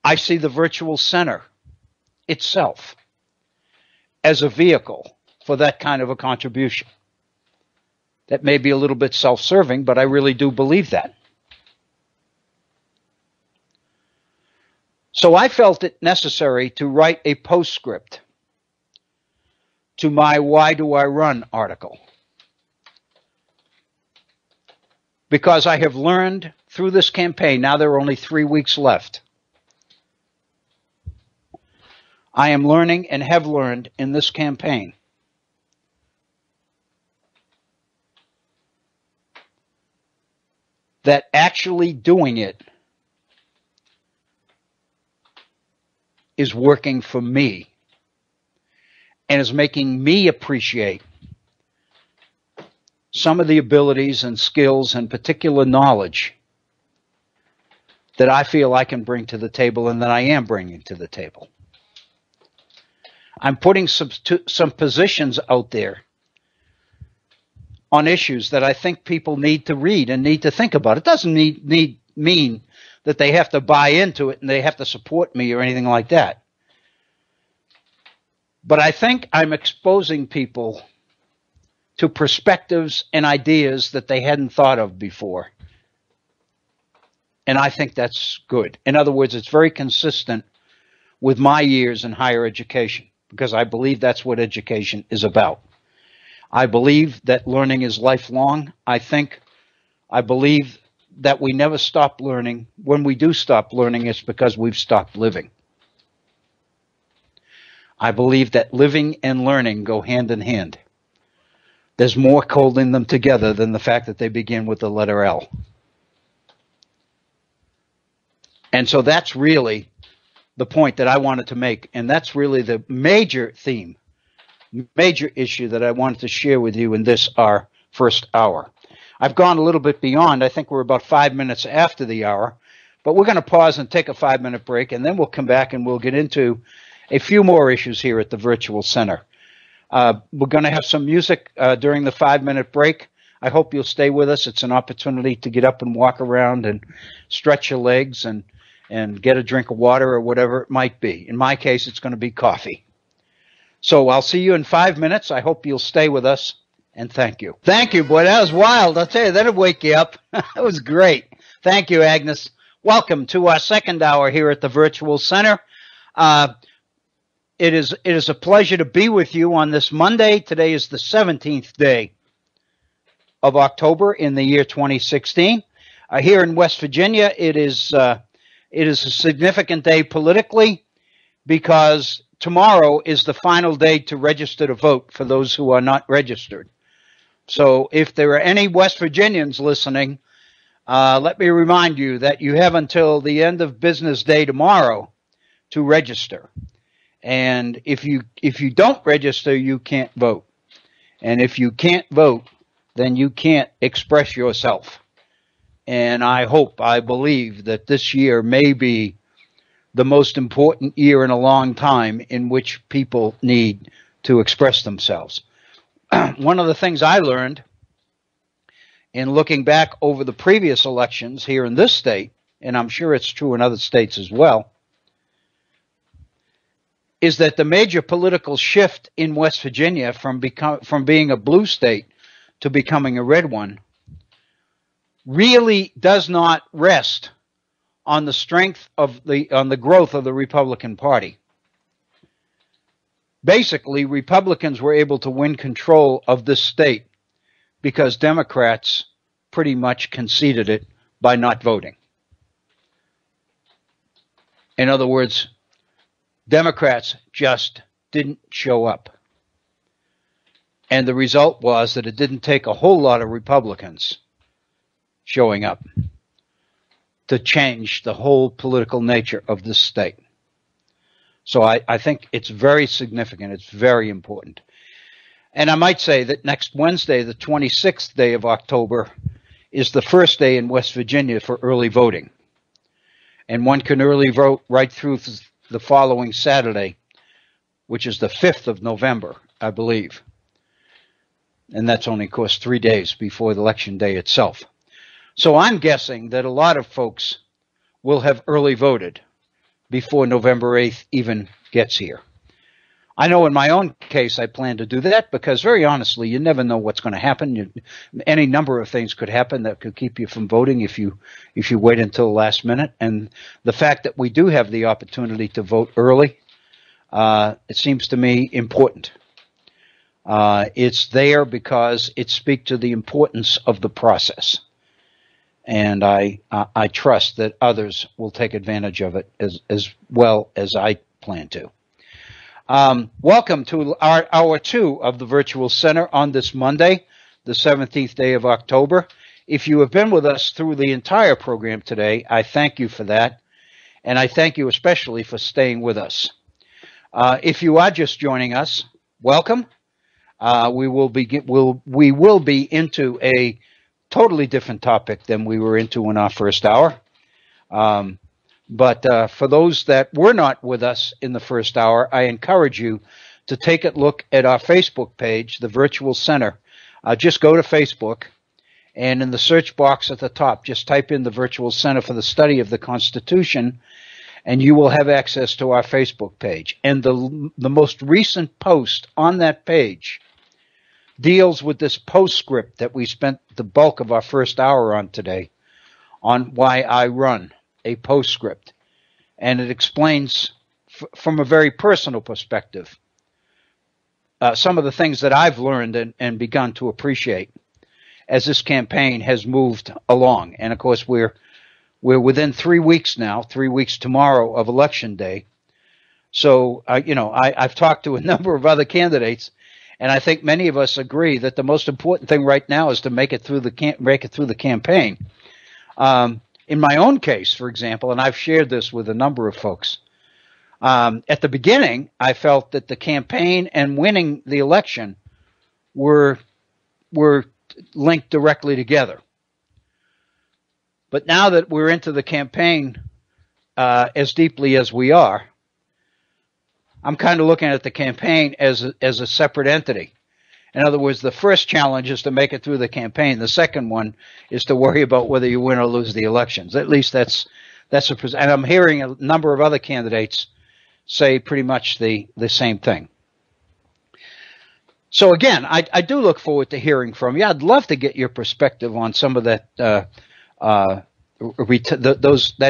I see the virtual center itself as a vehicle for that kind of a contribution. That may be a little bit self-serving, but I really do believe that. So I felt it necessary to write a postscript to my Why Do I Run article. Because I have learned through this campaign, now there are only 3 weeks left, I am learning and have learned in this campaign that actually doing it is working for me and is making me appreciate some of the abilities and skills and particular knowledge that I feel I can bring to the table and that I am bringing to the table. I'm putting some positions out there on issues that I think people need to read and need to think about. It doesn't mean that they have to buy into it and they have to support me or anything like that. But I think I'm exposing people to perspectives and ideas that they hadn't thought of before. And I think that's good. In other words, it's very consistent with my years in higher education, because I believe that's what education is about. I believe that learning is lifelong. I believe that we never stop learning. When we do stop learning, it's because we've stopped living. I believe that living and learning go hand in hand. There's more holding them together than the fact that they begin with the letter L. And so that's really the point that I wanted to make. And that's really the major theme, major issue that I wanted to share with you in this, our first hour. I've gone a little bit beyond. I think we're about 5 minutes after the hour. But we're going to pause and take a 5-minute break, and then we'll come back and we'll get into a few more issues here at the Virtual Center. We're going to have some music during the 5-minute break. I hope you'll stay with us. It's an opportunity to get up and walk around and stretch your legs and get a drink of water or whatever it might be. In my case, it's going to be coffee. So I'll see you in 5 minutes. I hope you'll stay with us, and thank you. Thank you, boy. That was wild. I'll tell you, that'll wake you up. That was great. Thank you, Agnes. Welcome to our second hour here at the Virtual Center. It is a pleasure to be with you on this Monday. Today is the 17th day of October in the year 2016. Here in West Virginia, it is a significant day politically because tomorrow is the final day to register to vote for those who are not registered. So if there are any West Virginians listening, let me remind you that you have until the end of business day tomorrow to register. And if you don't register, you can't vote. And if you can't vote, then you can't express yourself. And I believe that this year may be the most important year in a long time in which people need to express themselves. One of the things I learned in looking back over the previous elections here in this state, and I'm sure it's true in other states as well, is that the major political shift in West Virginia from being a blue state to becoming a red one really does not rest on the strength of the growth of the Republican Party. Basically, Republicans were able to win control of this state because Democrats pretty much conceded it by not voting. In other words, Democrats just didn't show up. And the result was that it didn't take a whole lot of Republicans showing up to change the whole political nature of this state. So I think it's very significant. It's very important. And I might say that next Wednesday, the 26th day of October, is the first day in West Virginia for early voting. And one can early vote right through the following Saturday, which is the 5th of November, I believe. And that's only, of course, 3 days before the election day itself. So I'm guessing that a lot of folks will have early voted before November 8th even gets here. I know in my own case I plan to do that because, very honestly, you never know what's going to happen. Any number of things could happen that could keep you from voting if you wait until the last minute. And the fact that we do have the opportunity to vote early, it seems to me important. It's there because it speaks to the importance of the process. And I trust that others will take advantage of it as well as I plan to. Welcome to our hour 2 of the Virtual Center on this Monday, the 17th day of October. If you have been with us through the entire program today, I thank you for that. And I thank you especially for staying with us. If you are just joining us, welcome. We will be into a totally different topic than we were into in our first hour. But for those that were not with us in the first hour, I encourage you to take a look at our Facebook page, the Virtual Center. Just go to Facebook, and in the search box at the top, just type in the Virtual Center for the Study of the Constitution, and you will have access to our Facebook page. And the most recent post on that page deals with this postscript that we spent the bulk of our first hour on today, on why I run a postscript. And it explains from a very personal perspective some of the things that I've learned and begun to appreciate as this campaign has moved along. And of course, we're within 3 weeks now, 3 weeks tomorrow of Election Day. So, I've talked to a number of other candidates, and I think many of us agree that the most important thing right now is to make it through the campaign. In my own case, for example, and I've shared this with a number of folks, at the beginning, I felt that the campaign and winning the election were linked directly together. But now that we're into the campaign as deeply as we are, I'm kind of looking at the campaign as a separate entity. In other words, the first challenge is to make it through the campaign. The second one is to worry about whether you win or lose the elections. At least that's and I'm hearing a number of other candidates say pretty much the same thing. So again, I do look forward to hearing from you. I'd love to get your perspective on some of that that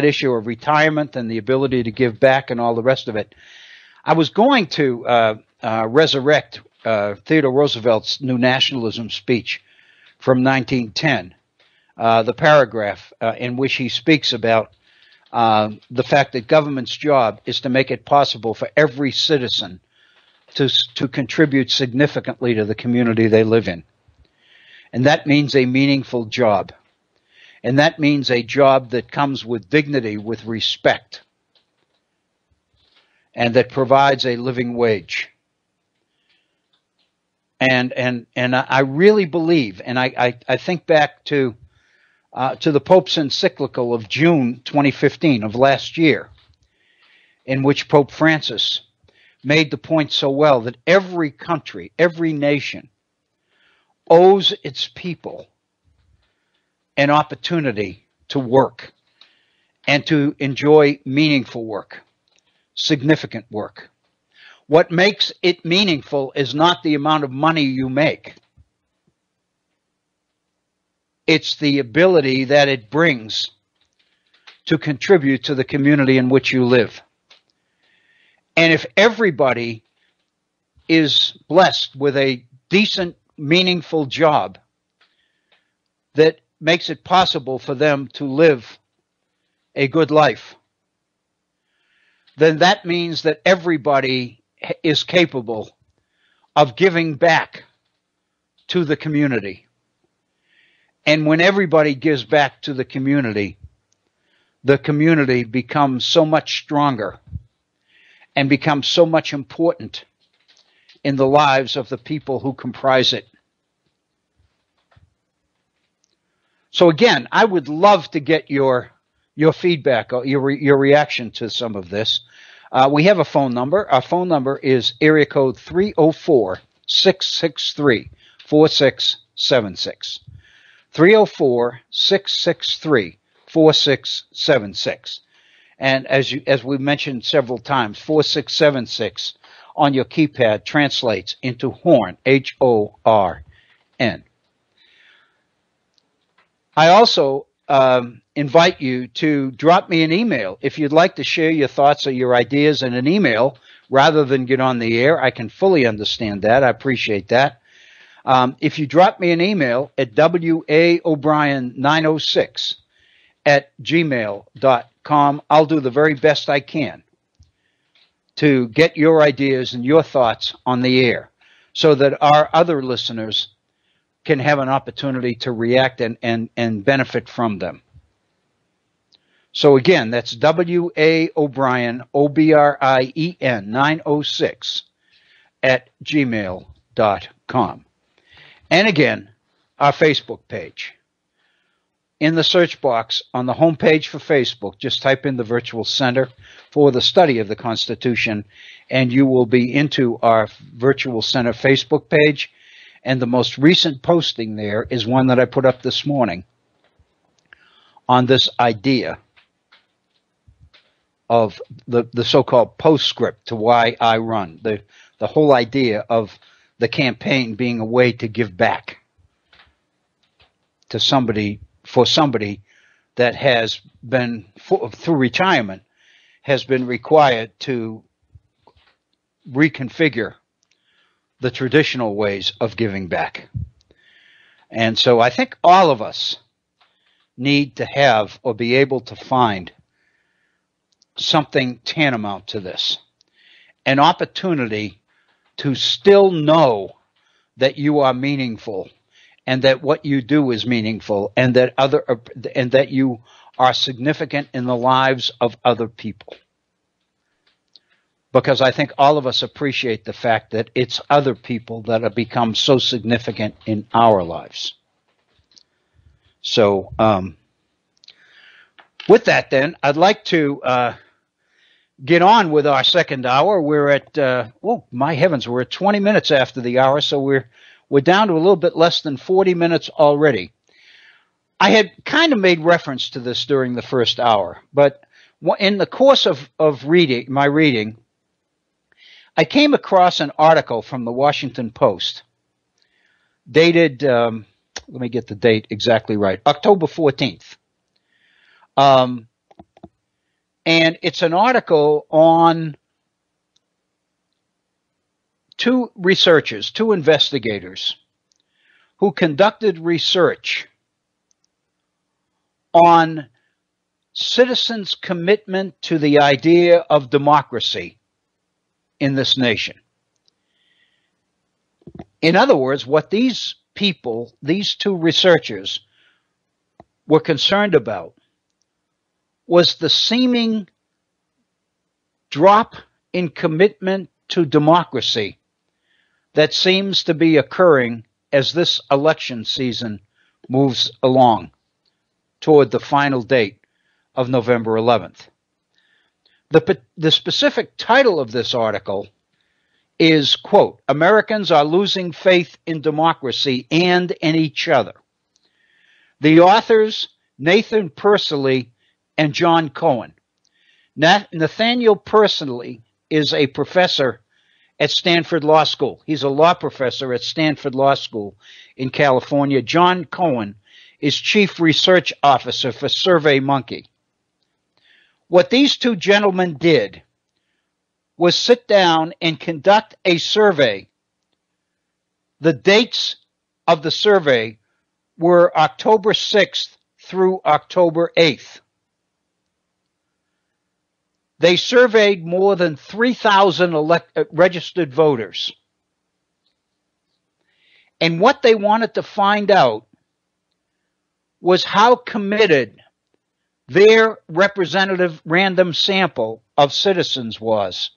issue of retirement and the ability to give back and all the rest of it. I was going to resurrect Theodore Roosevelt's New Nationalism speech from 1910, the paragraph in which he speaks about the fact that government's job is to make it possible for every citizen to contribute significantly to the community they live in. And that means a meaningful job. And that means a job that comes with dignity, with respect, and that provides a living wage. And I really believe, and I think back to the Pope's encyclical of June 2015 of last year, in which Pope Francis made the point so well that every country, every nation owes its people an opportunity to work and to enjoy meaningful work, significant work. What makes it meaningful is not the amount of money you make. It's the ability that it brings to contribute to the community in which you live. And if everybody is blessed with a decent, meaningful job that makes it possible for them to live a good life, then that means that everybody is capable of giving back to the community. And when everybody gives back to the community becomes so much stronger and becomes so much important in the lives of the people who comprise it. So again, I would love to get your feedback, your reaction to some of this. We have a phone number. Our phone number is area code 304-663-4676. 304-663-4676. And as we mentioned several times, 4676 on your keypad translates into Horn, H-O-R-N. I also invite you to drop me an email. If you'd like to share your thoughts or your ideas in an email rather than get on the air, I can fully understand that. I appreciate that. If you drop me an email at waobrien906@gmail.com, I'll do the very best I can to get your ideas and your thoughts on the air so that our other listeners can have an opportunity to react and benefit from them. So again, that's WAObrien, OBRIEN 906@gmail.com. And again, our Facebook page. In the search box on the homepage for Facebook, just type in the Virtual Center for the Study of the Constitution, and you will be into our Virtual Center Facebook page. And the most recent posting there is one that I put up this morning on this idea of the so-called postscript to why I run, the whole idea of the campaign being a way to give back to somebody, for somebody that has been, through retirement, has been required to reconfigure the traditional ways of giving back. And so I think all of us need to have or be able to find something tantamount to this, an opportunity to still know that you are meaningful and that what you do is meaningful and that you are significant in the lives of other people. Because I think all of us appreciate the fact that it's other people that have become so significant in our lives. So with that then, I'd like to get on with our second hour. We're at, oh, my heavens, we're at 20 minutes after the hour, so we're down to a little bit less than 40 minutes already. I had kind of made reference to this during the first hour, but in the course of my reading, I came across an article from the Washington Post dated, let me get the date exactly right, October 14th. And it's an article on two researchers, two investigators, who conducted research on citizens' commitment to the idea of democracy in this nation. In other words, what these people, these two researchers, were concerned about was the seeming drop in commitment to democracy that seems to be occurring as this election season moves along toward the final date of November 11th. The specific title of this article is, quote, "Americans are losing faith in democracy and in each other." The authors, Nathan Persily and John Cohen. Nathaniel Persily is a professor at Stanford Law School. He's a law professor at Stanford Law School in California. John Cohen is chief research officer for SurveyMonkey. What these two gentlemen did was sit down and conduct a survey. The dates of the survey were October 6th through October 8th. They surveyed more than 3,000 registered voters. And what they wanted to find out was how committed their representative random sample of citizens was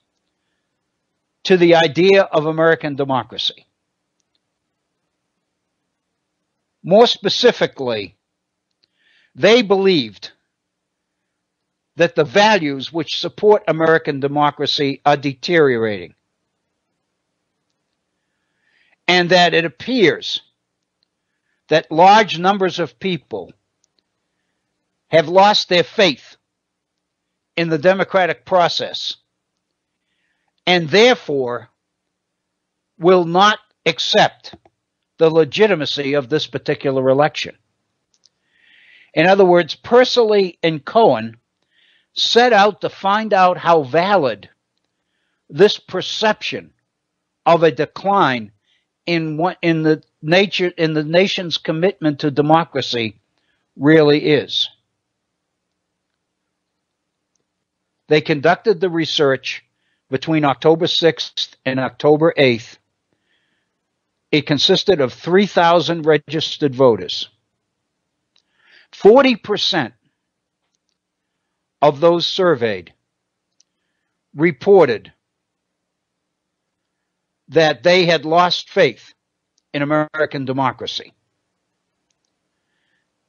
to the idea of American democracy. More specifically, they believed that the values which support American democracy are deteriorating, and that it appears that large numbers of people have lost their faith in the democratic process and therefore will not accept the legitimacy of this particular election. In other words, Persily and Cohen set out to find out how valid this perception of a decline in the nation's commitment to democracy really is. They conducted the research between October 6th and October 8th. It consisted of 3,000 registered voters. 40% of those surveyed reported that they had lost faith in American democracy.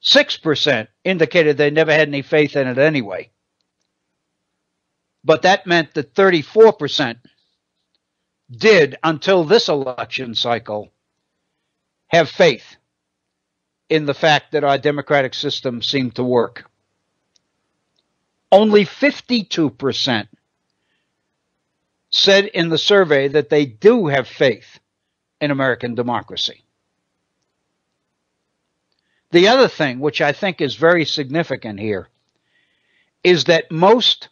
6% indicated they never had any faith in it anyway. But that meant that 34% did, until this election cycle, have faith in the fact that our democratic system seemed to work. Only 52% said in the survey that they do have faith in American democracy. The other thing, which I think is very significant here, is that most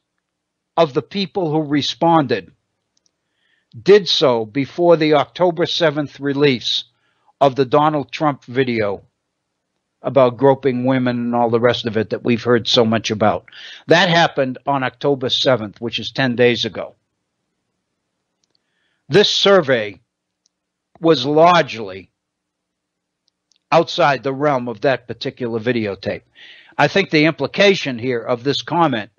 of the people who responded did so before the October 7th release of the Donald Trump video about groping women and all the rest of it that we've heard so much about. That happened on October 7th, which is 10 days ago. This survey was largely outside the realm of that particular videotape. I think the implication here of this comment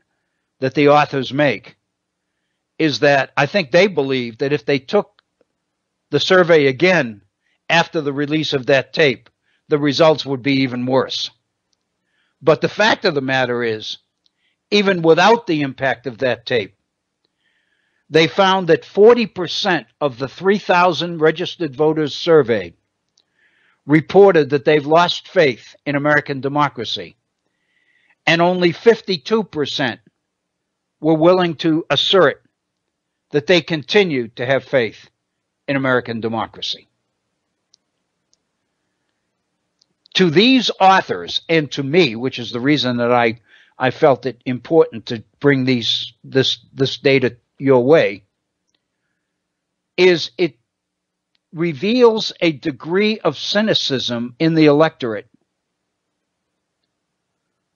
that the authors make is that I think they believe that if they took the survey again after the release of that tape, the results would be even worse. But the fact of the matter is, even without the impact of that tape, they found that 40% of the 3,000 registered voters surveyed reported that they've lost faith in American democracy, and only 52% were willing to assert that they continue to have faith in American democracy. To these authors, and to me, which is the reason that I felt it important to bring this data your way, is it reveals a degree of cynicism in the electorate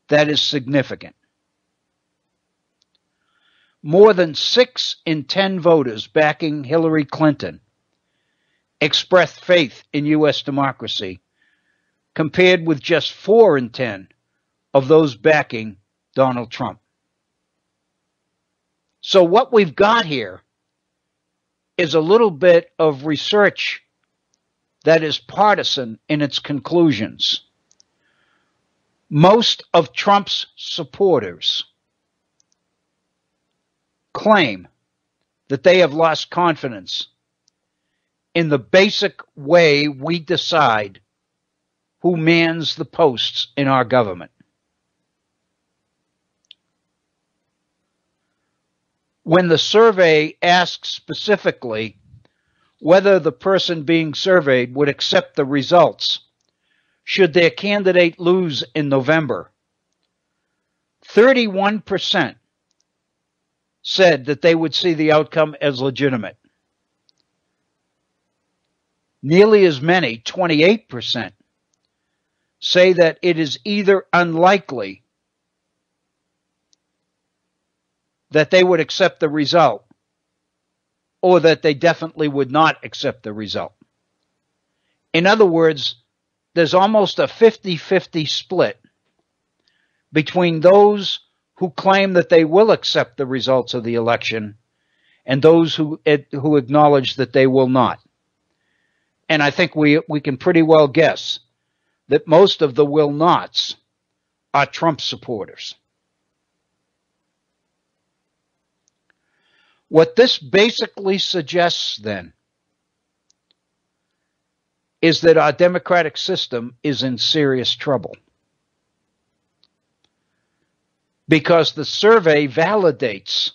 that is significant. More than 6 in 10 voters backing Hillary Clinton expressed faith in U.S. democracy, compared with just 4 in 10 of those backing Donald Trump. So what we've got here is a little bit of research that is partisan in its conclusions. Most of Trump's supporters claim that they have lost confidence in the basic way we decide who mans the posts in our government. When the survey asks specifically whether the person being surveyed would accept the results should their candidate lose in November, 31% said that they would see the outcome as legitimate. Nearly as many, 28%, say that it is either unlikely that they would accept the result or that they definitely would not accept the result. In other words, there's almost a 50-50 split between those who claim that they will accept the results of the election and those who acknowledge that they will not. And I think we can pretty well guess that most of the will nots are Trump supporters. What this basically suggests, then, is that our democratic system is in serious trouble, because the survey validates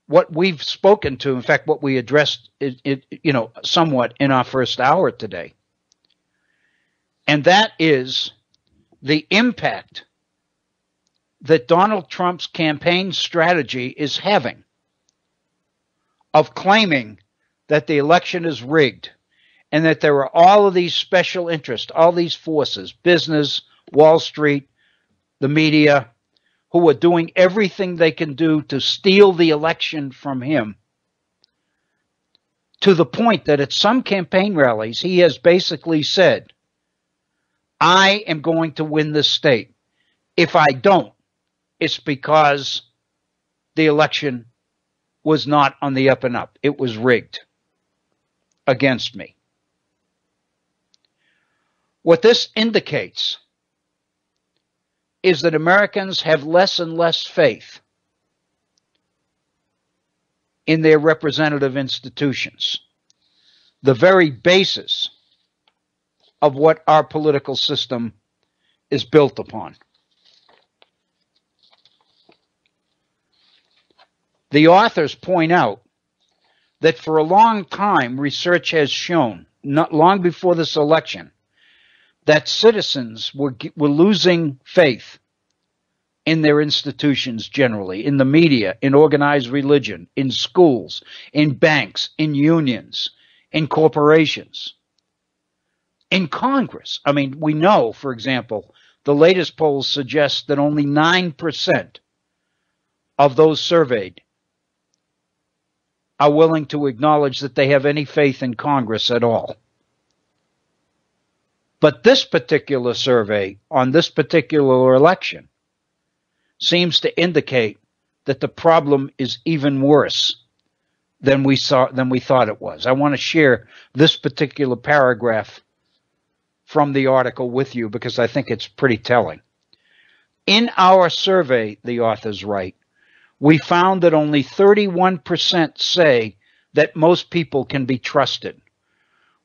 what we've spoken to, in fact, what we addressed somewhat in our first hour today. And that is the impact that Donald Trump's campaign strategy is having of claiming that the election is rigged and that there are all of these special interests, all these forces, business, Wall Street, the media, who are doing everything they can do to steal the election from him, to the point that at some campaign rallies he has basically said, I am going to win this state. If I don't, it's because the election was not on the up and up. It was rigged against me. What this indicates is that Americans have less and less faith in their representative institutions, the very basis of what our political system is built upon. The authors point out that for a long time, research has shown, not long before this election, that citizens were losing faith in their institutions generally, in the media, in organized religion, in schools, in banks, in unions, in corporations, in Congress. I mean, we know, for example, the latest polls suggest that only 9% of those surveyed are willing to acknowledge that they have any faith in Congress at all. But this particular survey on this particular election seems to indicate that the problem is even worse than we thought it was. I want to share this particular paragraph from the article with you because I think it's pretty telling. In our survey, the authors write, we found that only 31% say that most people can be trusted,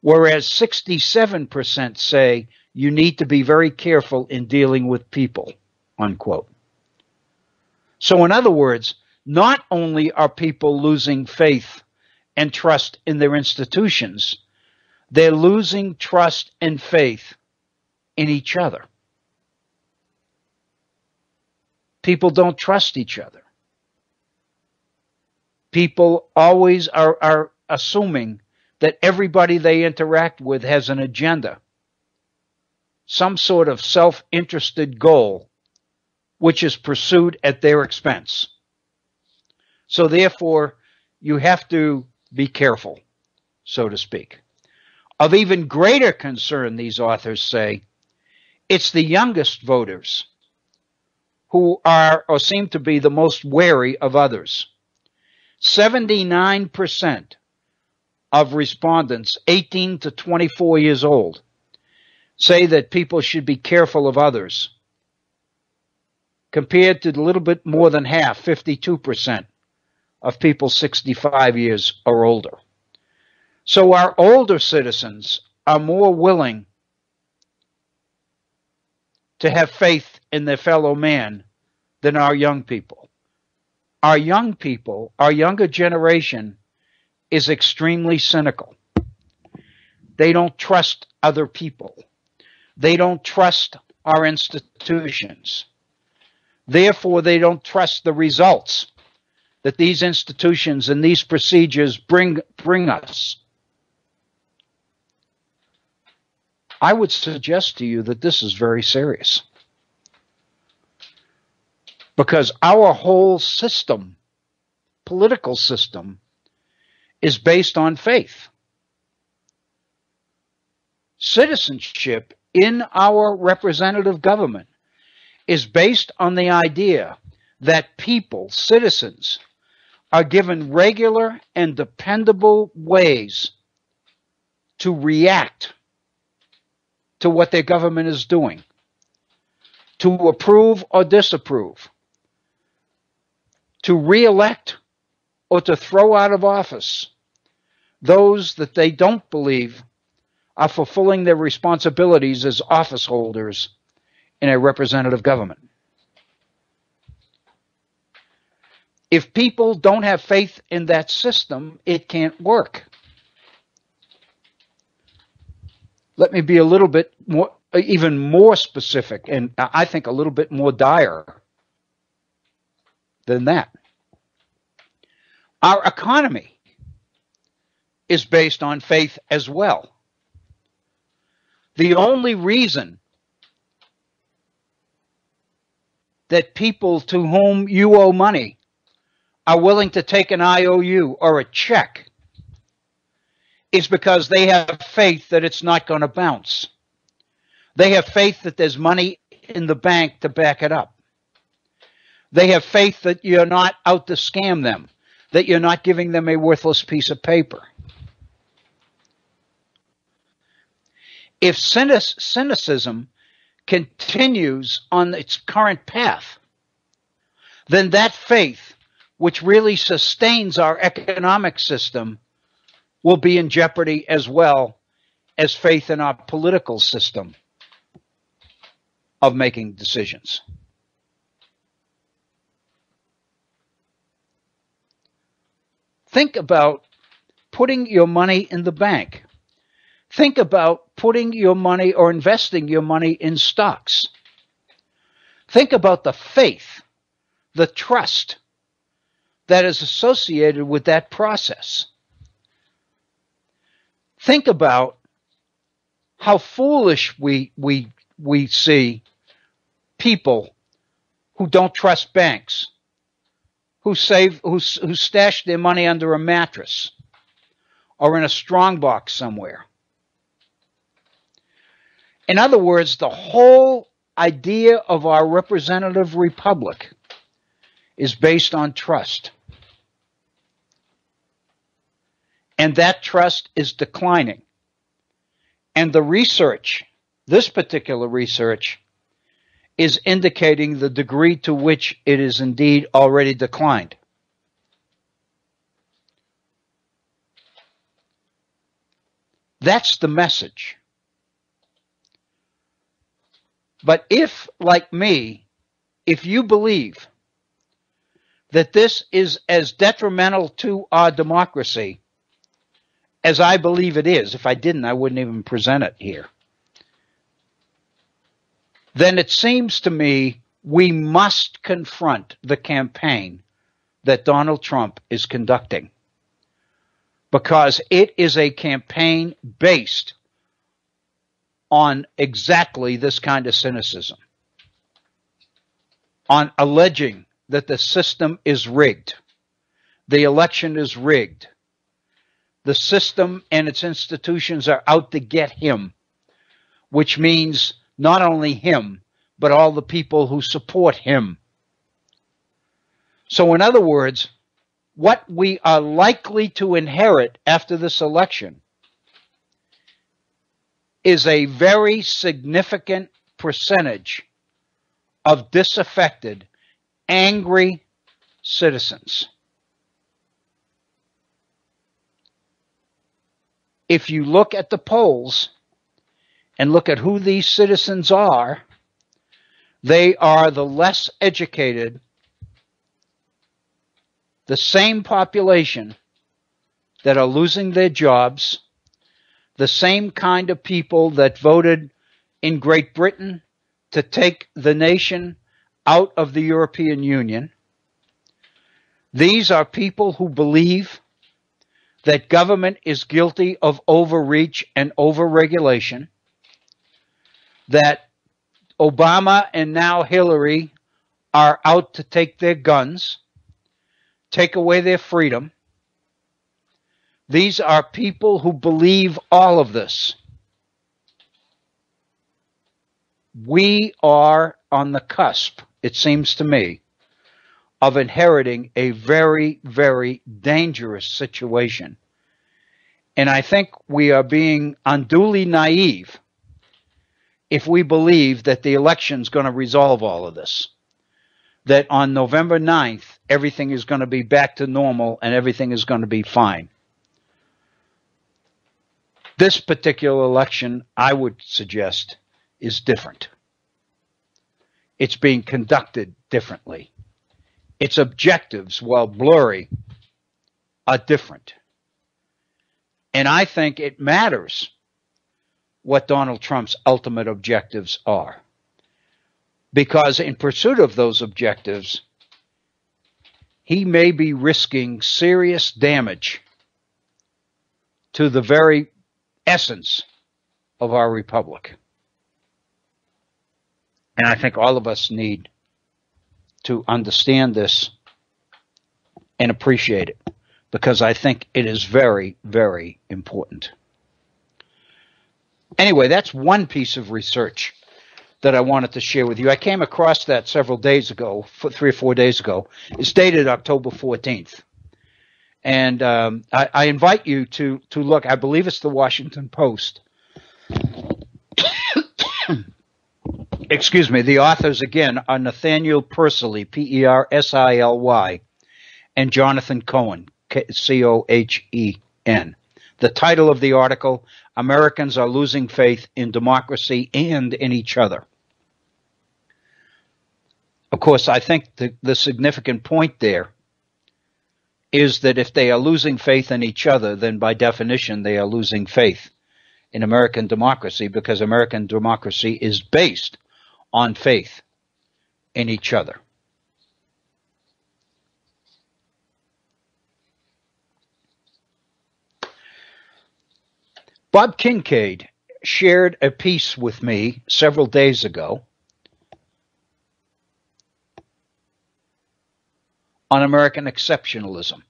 whereas 67% say you need to be very careful in dealing with people, unquote. So in other words, not only are people losing faith and trust in their institutions, they're losing trust and faith in each other. People don't trust each other. People always are assuming that everybody they interact with has an agenda, some sort of self-interested goal, which is pursued at their expense. So therefore, you have to be careful, so to speak. Of even greater concern, these authors say, it's the youngest voters who are or seem to be the most wary of others. 79% of respondents 18 to 24 years old say that people should be careful of others, compared to a little bit more than half, 52%, of people 65 years or older. So our older citizens are more willing to have faith in their fellow man than our young people. Our young people, our younger generation, is extremely cynical. They don't trust other people. They don't trust our institutions. Therefore, they don't trust the results that these institutions and these procedures bring us. I would suggest to you that this is very serious, because our whole system, political system, is based on faith. Citizenship in our representative government is based on the idea that people, citizens, are given regular and dependable ways to react to what their government is doing, to approve or disapprove, to re-elect or to throw out of office those that they don't believe are fulfilling their responsibilities as office holders in a representative government. If people don't have faith in that system, it can't work. Let me be a little bit more, even more specific, and I think a little bit more dire than that. Our economy is based on faith as well. The only reason that people to whom you owe money are willing to take an IOU or a check is because they have faith that it's not going to bounce. They have faith that there's money in the bank to back it up. They have faith that you're not out to scam them, that you're not giving them a worthless piece of paper. If cynicism continues on its current path, then that faith, which really sustains our economic system, will be in jeopardy as well as faith in our political system of making decisions. Think about putting your money in the bank. Think about putting your money or investing your money in stocks. Think about the faith, the trust that is associated with that process. Think about how foolish we see people who don't trust banks, who stash their money under a mattress or in a strongbox somewhere. In other words, the whole idea of our representative republic is based on trust. And that trust is declining. And the research, this particular research, is indicating the degree to which it is indeed already declined. That's the message. But if, like me, if you believe that this is as detrimental to our democracy as I believe it is, if I didn't, I wouldn't even present it here, then it seems to me we must confront the campaign that Donald Trump is conducting, because it is a campaign based on exactly this kind of cynicism, on alleging that the system is rigged, the election is rigged, the system and its institutions are out to get him, which means not only him, but all the people who support him. So in other words, what we are likely to inherit after this election is a very significant percentage of disaffected, angry citizens. If you look at the polls and look at who these citizens are, they are the less educated, the same population that are losing their jobs, the same kind of people that voted in Great Britain to take the nation out of the European Union. These are people who believe that government is guilty of overreach and overregulation, that Obama and now Hillary are out to take their guns, take away their freedom. These are people who believe all of this. We are on the cusp, it seems to me, of inheriting a very, very dangerous situation. And I think we are being unduly naive if we believe that the election is going to resolve all of this, that on November 9th, everything is going to be back to normal and everything is going to be fine. This particular election, I would suggest, is different. It's being conducted differently. Its objectives, while blurry, are different. And I think it matters what Donald Trump's ultimate objectives are, because in pursuit of those objectives, he may be risking serious damage to the very essence of our republic. And I think all of us need to understand this and appreciate it, because I think it is very, very important. Anyway, that's one piece of research that I wanted to share with you. I came across that several days ago, 3 or 4 days ago. It's dated October 14th. And I invite you to look. I believe it's the Washington Post. Excuse me. The authors, again, are Nathaniel Persily, Persily, and Jonathan Cohen, Cohen. The title of the article, Americans Are Losing Faith in Democracy and in Each Other. Of course, I think the significant point there is that if they are losing faith in each other, then by definition they are losing faith in American democracy, because American democracy is based on faith in each other. Bob Kincaid shared a piece with me several days ago on American exceptionalism.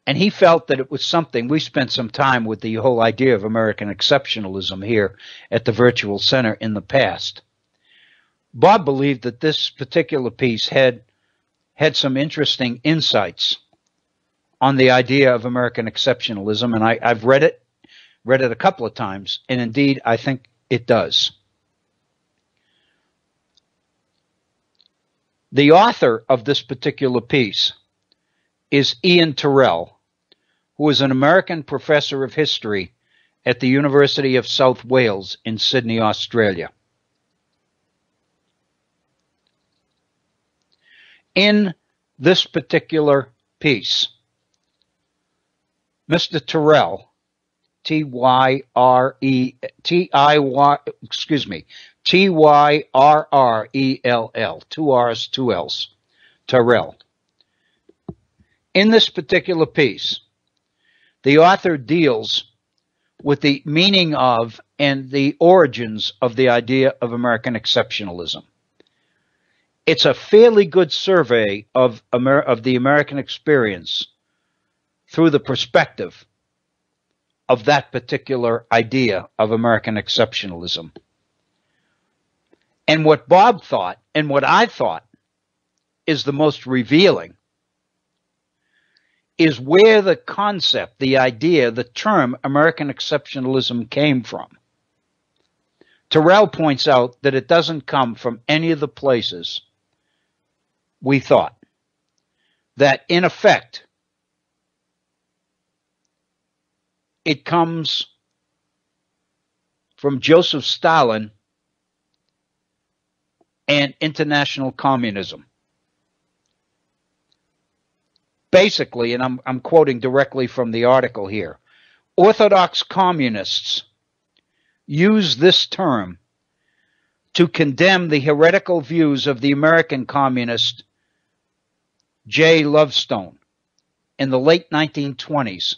And he felt that it was something, we spent some time with the whole idea of American exceptionalism here at the Virtual Center in the past. Bob believed that this particular piece had some interesting insights on the idea of American exceptionalism, and I've read it a couple of times, and indeed I think it does. The author of this particular piece is Ian Tyrrell, who is an American professor of history at the University of South Wales in Sydney, Australia. In this particular piece, Mr. Tyrrell, Tyrrell, two R's, two L's, Tyrrell. In this particular piece, the author deals with the meaning of and the origins of the idea of American exceptionalism. It's a fairly good survey of the American experience through the perspective of that particular idea of American exceptionalism. And what Bob thought, and what I thought, is the most revealing, is where the concept, the idea, the term American exceptionalism came from. Tyrrell points out that it doesn't come from any of the places we thought. That, in effect, it comes from Joseph Stalin and international communism. Basically, and I'm quoting directly from the article here, Orthodox communists use this term to condemn the heretical views of the American communist J. Lovestone in the late 1920s.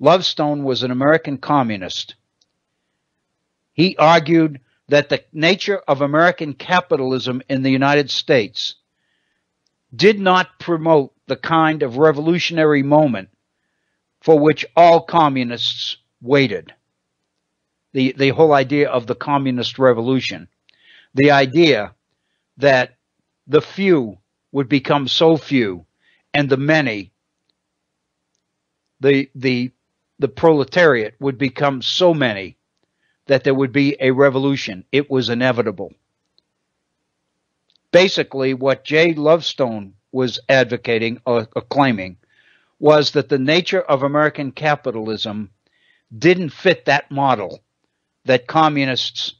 Lovestone was an American communist. He argued that the nature of American capitalism in the United States did not promote the kind of revolutionary moment for which all communists waited. The whole idea of the communist revolution. The idea that the few would become so few and the many, the proletariat would become so many that there would be a revolution. It was inevitable. Basically, what J. Lovestone was advocating or claiming was that the nature of American capitalism didn't fit that model that communists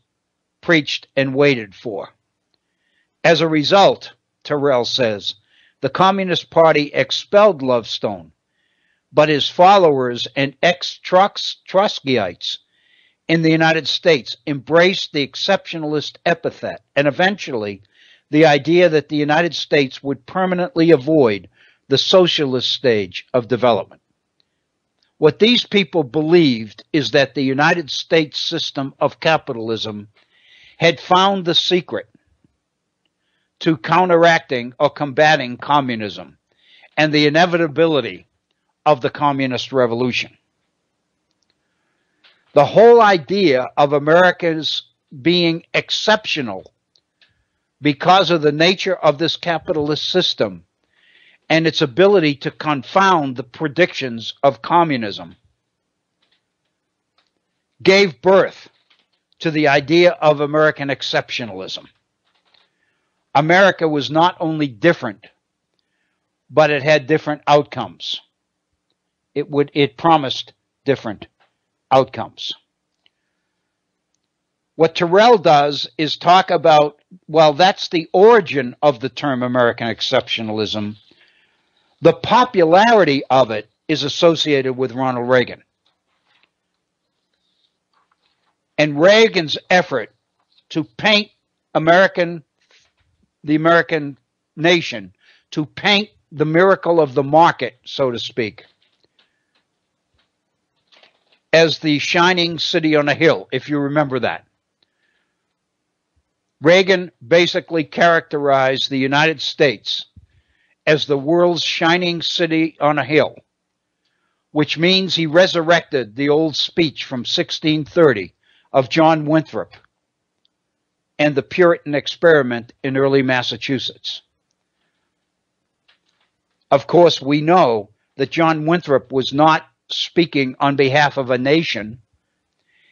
preached and waited for. As a result, Tyrrell says, the Communist Party expelled Lovestone, but his followers and ex-Trotskyites in the United States embraced the exceptionalist epithet and eventually the idea that the United States would permanently avoid the socialist stage of development. What these people believed is that the United States system of capitalism had found the secret to counteracting or combating communism and the inevitability of the communist revolution. The whole idea of America's being exceptional because of the nature of this capitalist system and its ability to confound the predictions of communism gave birth to the idea of American exceptionalism. America was not only different, but it had different outcomes. It promised different outcomes. What Tyrrell does is talk about, well, that's the origin of the term American exceptionalism. The popularity of it is associated with Ronald Reagan. And Reagan's effort to paint the American nation, to paint the miracle of the market, so to speak, as the shining city on a hill, if you remember that. Reagan basically characterized the United States as the world's shining city on a hill, which means he resurrected the old speech from 1630 of John Winthrop and the Puritan experiment in early Massachusetts. Of course, we know that John Winthrop was not speaking on behalf of a nation.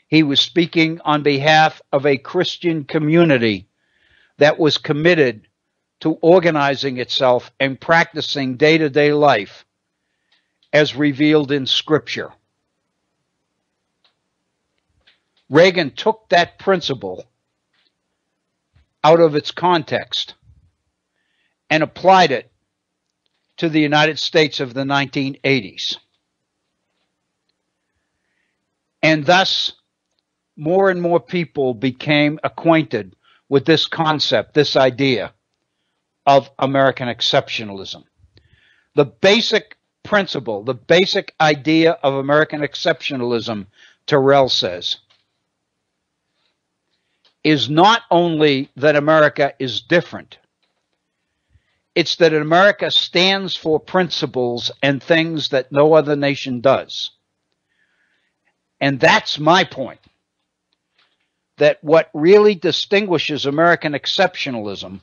He was speaking on behalf of a Christian community that was committed to organizing itself and practicing day-to-day life as revealed in Scripture. Reagan took that principle out of its context and applied it to the United States of the 1980s. And thus, more and more people became acquainted with this concept, this idea of American exceptionalism. The basic principle, the basic idea of American exceptionalism, Terrell says, is not only that America is different, it's that America stands for principles and things that no other nation does. And that's my point, that what really distinguishes American exceptionalism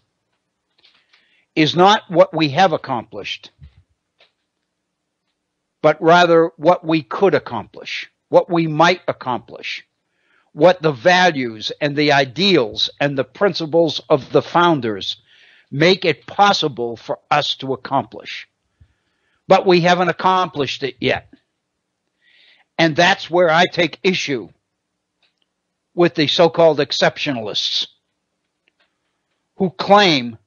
is not what we have accomplished, but rather what we could accomplish, what we might accomplish, what the values and the ideals and the principles of the founders make it possible for us to accomplish. But we haven't accomplished it yet. And that's where I take issue with the so-called exceptionalists who claim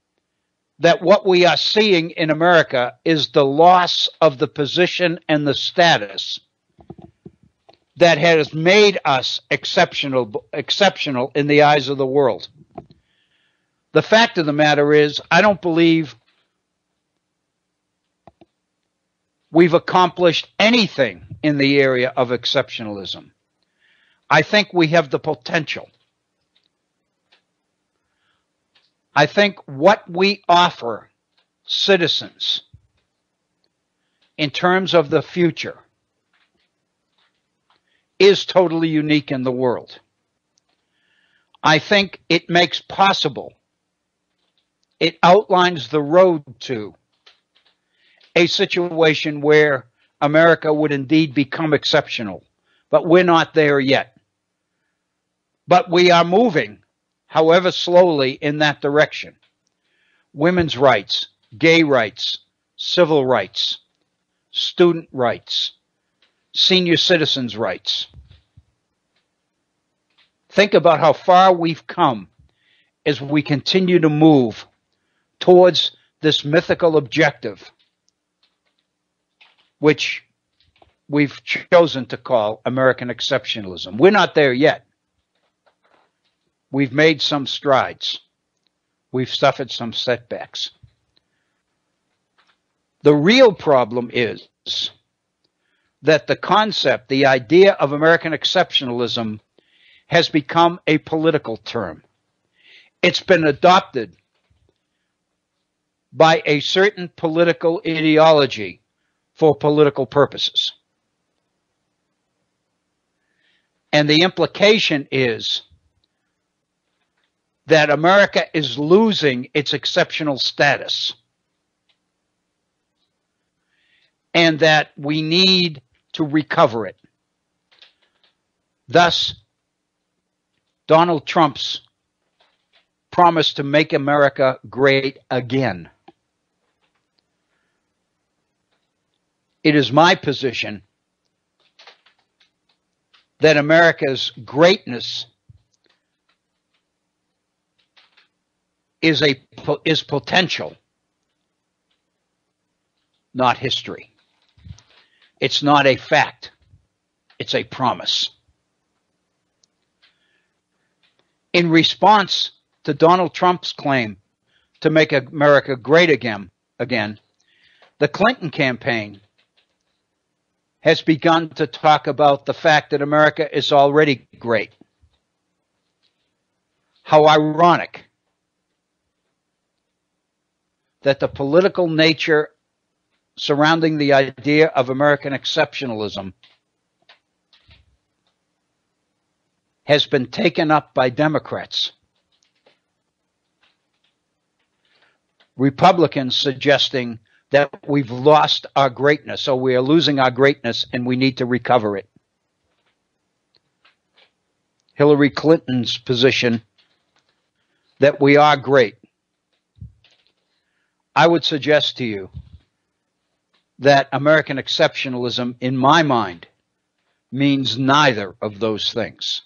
that what we are seeing in America is the loss of the position and the status that has made us exceptional in the eyes of the world. The fact of the matter is, I don't believe we've accomplished anything in the area of exceptionalism. I think we have the potential. I think what we offer citizens in terms of the future is totally unique in the world. I think it makes possible, it outlines the road to a situation where America would indeed become exceptional. But we're not there yet. But we are moving, however slowly, in that direction. Women's rights, gay rights, civil rights, student rights, senior citizens' rights. Think about how far we've come as we continue to move towards this mythical objective, which we've chosen to call American exceptionalism. We're not there yet. We've made some strides. We've suffered some setbacks. The real problem is that the concept, the idea of American exceptionalism has become a political term. It's been adopted by a certain political ideology for political purposes. And the implication is that America is losing its exceptional status and that we need to recover it. Thus, Donald Trump's promise to make America great again. It is my position that America's greatness is potential, not history. It's not a fact. It's a promise. In response to Donald Trump's claim to make America great again, the Clinton campaign has begun to talk about the fact that America is already great. How ironic that the political nature surrounding the idea of American exceptionalism has been taken up by Democrats. Republicans suggesting that we've lost our greatness, so we are losing our greatness and we need to recover it. Hillary Clinton's position that we are great. I would suggest to you that American exceptionalism, in my mind, means neither of those things.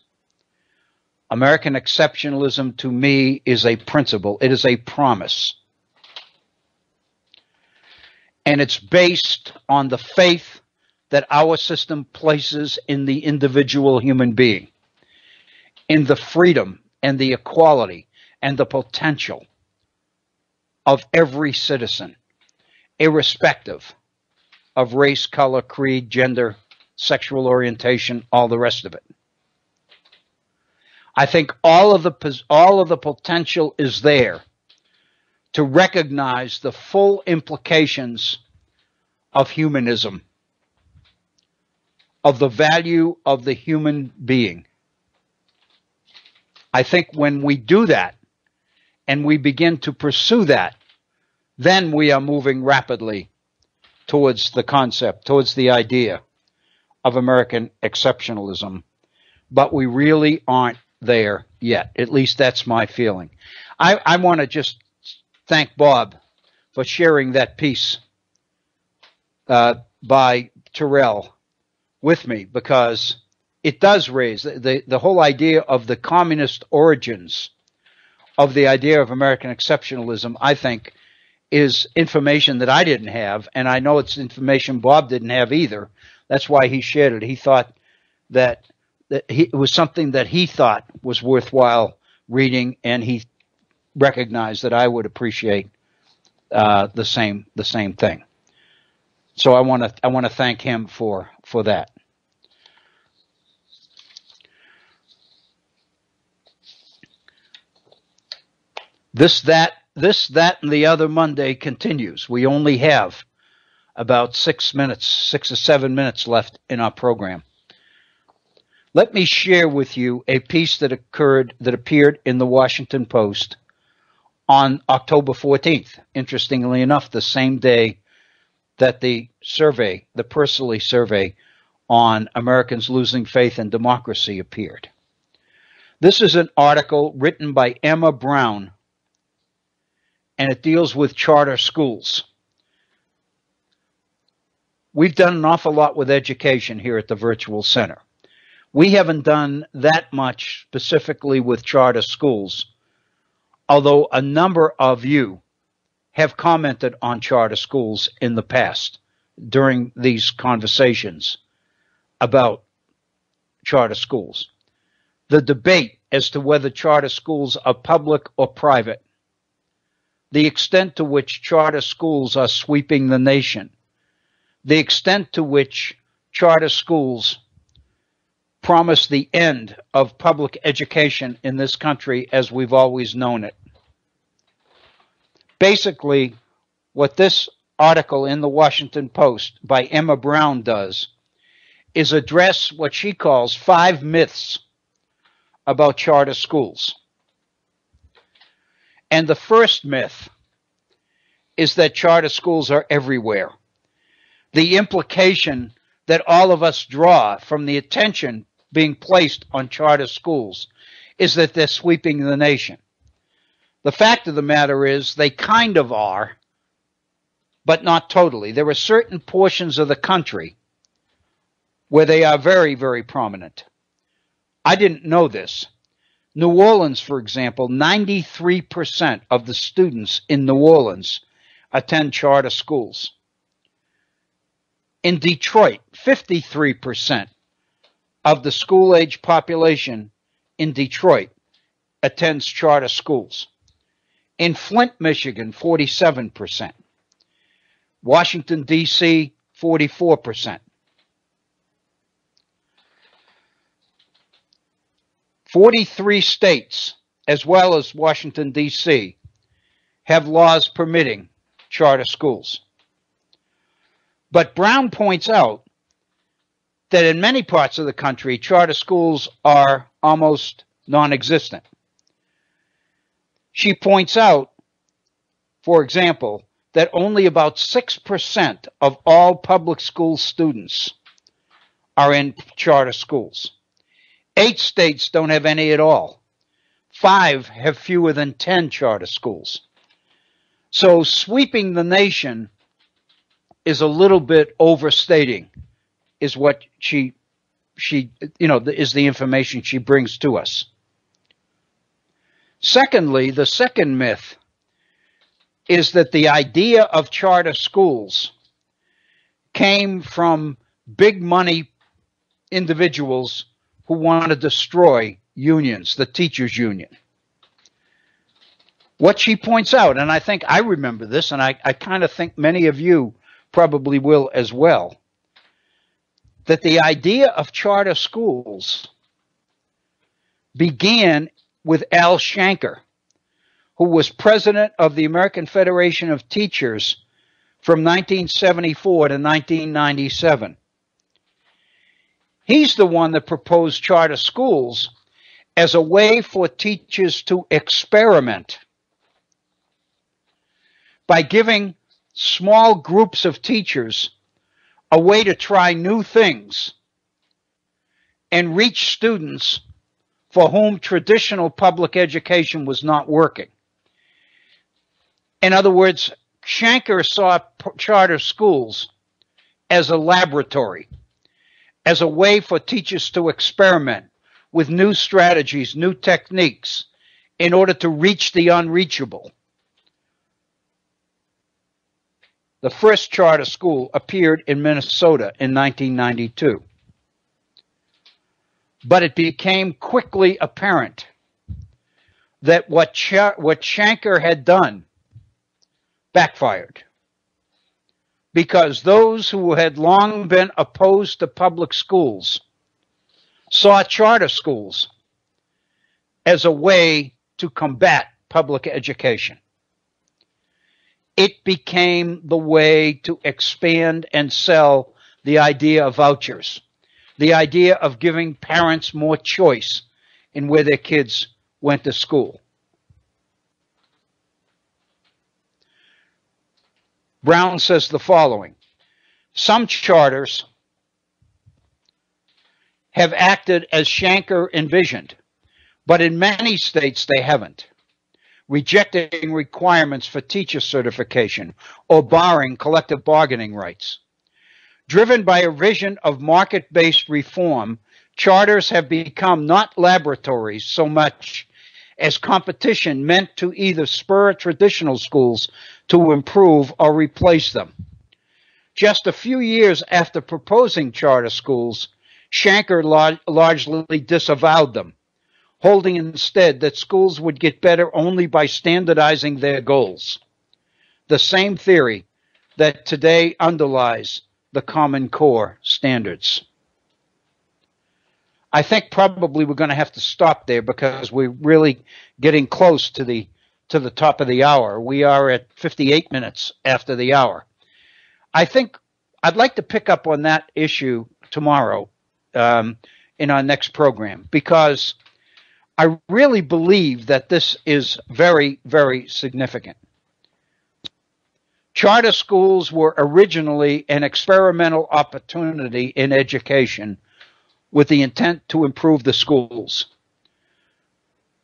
American exceptionalism to me is a principle. It is a promise. And it's based on the faith that our system places in the individual human being, in the freedom and the equality and the potential of every citizen, irrespective of race, color, creed, gender, sexual orientation, all the rest of it. I think all of the potential is there to recognize the full implications of humanism, of the value of the human being. I think when we do that and we begin to pursue that, then we are moving rapidly towards the concept, towards the idea of American exceptionalism. But we really aren't there yet. At least that's my feeling. I want to just thank Bob for sharing that piece by Terrell with me, because it does raise the whole idea of the communist origins of the idea of American exceptionalism. I think is information that I didn't have, and I know it's information Bob didn't have either. That's why he shared it. He thought that it was something that he thought was worthwhile reading, and he recognized that I would appreciate the same thing. So I want to thank him for that. This, that, and the other Monday continues. We only have about 6 or 7 minutes left in our program. Let me share with you a piece that appeared in the Washington Post on October 14th. Interestingly enough, the same day that the Persily survey on Americans losing faith in democracy appeared. This is an article written by Emma Brown, and it deals with charter schools. We've done an awful lot with education here at the Virtual Center. We haven't done that much specifically with charter schools, although a number of you have commented on charter schools in the past during these conversations about charter schools. The debate as to whether charter schools are public or private, the extent to which charter schools are sweeping the nation, the extent to which charter schools promise the end of public education in this country as we've always known it. Basically, what this article in the Washington Post by Emma Brown does is address what she calls 5 myths about charter schools. And the first myth is that charter schools are everywhere. The implication that all of us draw from the attention being placed on charter schools is that they're sweeping the nation. The fact of the matter is they kind of are, but not totally. There are certain portions of the country where they are very, very prominent. I didn't know this. New Orleans, for example, 93% of the students in New Orleans attend charter schools. In Detroit, 53% of the school-age population in Detroit attends charter schools. In Flint, Michigan, 47%. Washington, D.C., 44%. 43 states, as well as Washington, D.C., have laws permitting charter schools. But Brown points out that in many parts of the country, charter schools are almost non-existent. She points out, for example, that only about 6% of all public school students are in charter schools. 8 states don't have any at all. 5 have fewer than 10 charter schools. So sweeping the nation is a little bit overstating, is what she is the information she brings to us. Secondly, the second myth is that the idea of charter schools came from big money individuals who want to destroy unions, the teachers' union. What she points out, and I think I remember this, and I kind of think many of you probably will as well, that the idea of charter schools began with Al Shanker, who was president of the American Federation of Teachers from 1974 to 1997. He's the one that proposed charter schools as a way for teachers to experiment by giving small groups of teachers a way to try new things and reach students for whom traditional public education was not working. In other words, Shanker saw charter schools as a laboratory, as a way for teachers to experiment with new strategies, new techniques, in order to reach the unreachable. The first charter school appeared in Minnesota in 1992. But it became quickly apparent that what Shanker had done backfired, because those who had long been opposed to public schools saw charter schools as a way to combat public education. It became the way to expand and sell the idea of vouchers, the idea of giving parents more choice in where their kids went to school. Brown says the following: some charters have acted as Shanker envisioned, but in many states they haven't, rejecting requirements for teacher certification or barring collective bargaining rights. Driven by a vision of market-based reform, charters have become not laboratories so much as competition meant to either spur traditional schools to improve or replace them. Just a few years after proposing charter schools, Shanker largely disavowed them, holding instead that schools would get better only by standardizing their goals. The same theory that today underlies the Common Core standards. I think probably we're going to have to stop there because we're really getting close to the top of the hour. We are at 58 minutes after the hour. I think I'd like to pick up on that issue tomorrow in our next program, because I really believe that this is very, very significant. Charter schools were originally an experimental opportunity in education with the intent to improve the schools.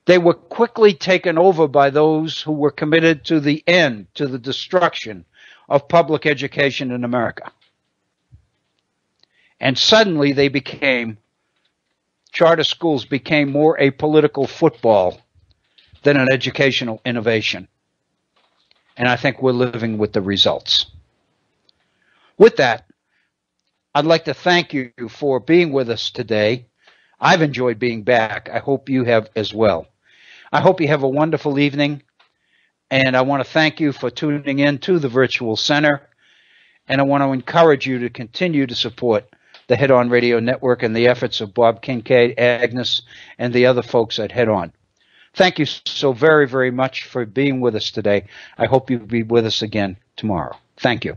They were quickly taken over by those who were committed to the end, to the destruction of public education in America. And suddenly charter schools became more a political football than an educational innovation. And I think we're living with the results. With that, I'd like to thank you for being with us today. I've enjoyed being back. I hope you have as well. I hope you have a wonderful evening. And I want to thank you for tuning in to the Virtual Center. And I want to encourage you to continue to support the Head On Radio Network and the efforts of Bob Kincaid, Agnes, and the other folks at Head On. Thank you so very, very much for being with us today. I hope you'll be with us again tomorrow. Thank you.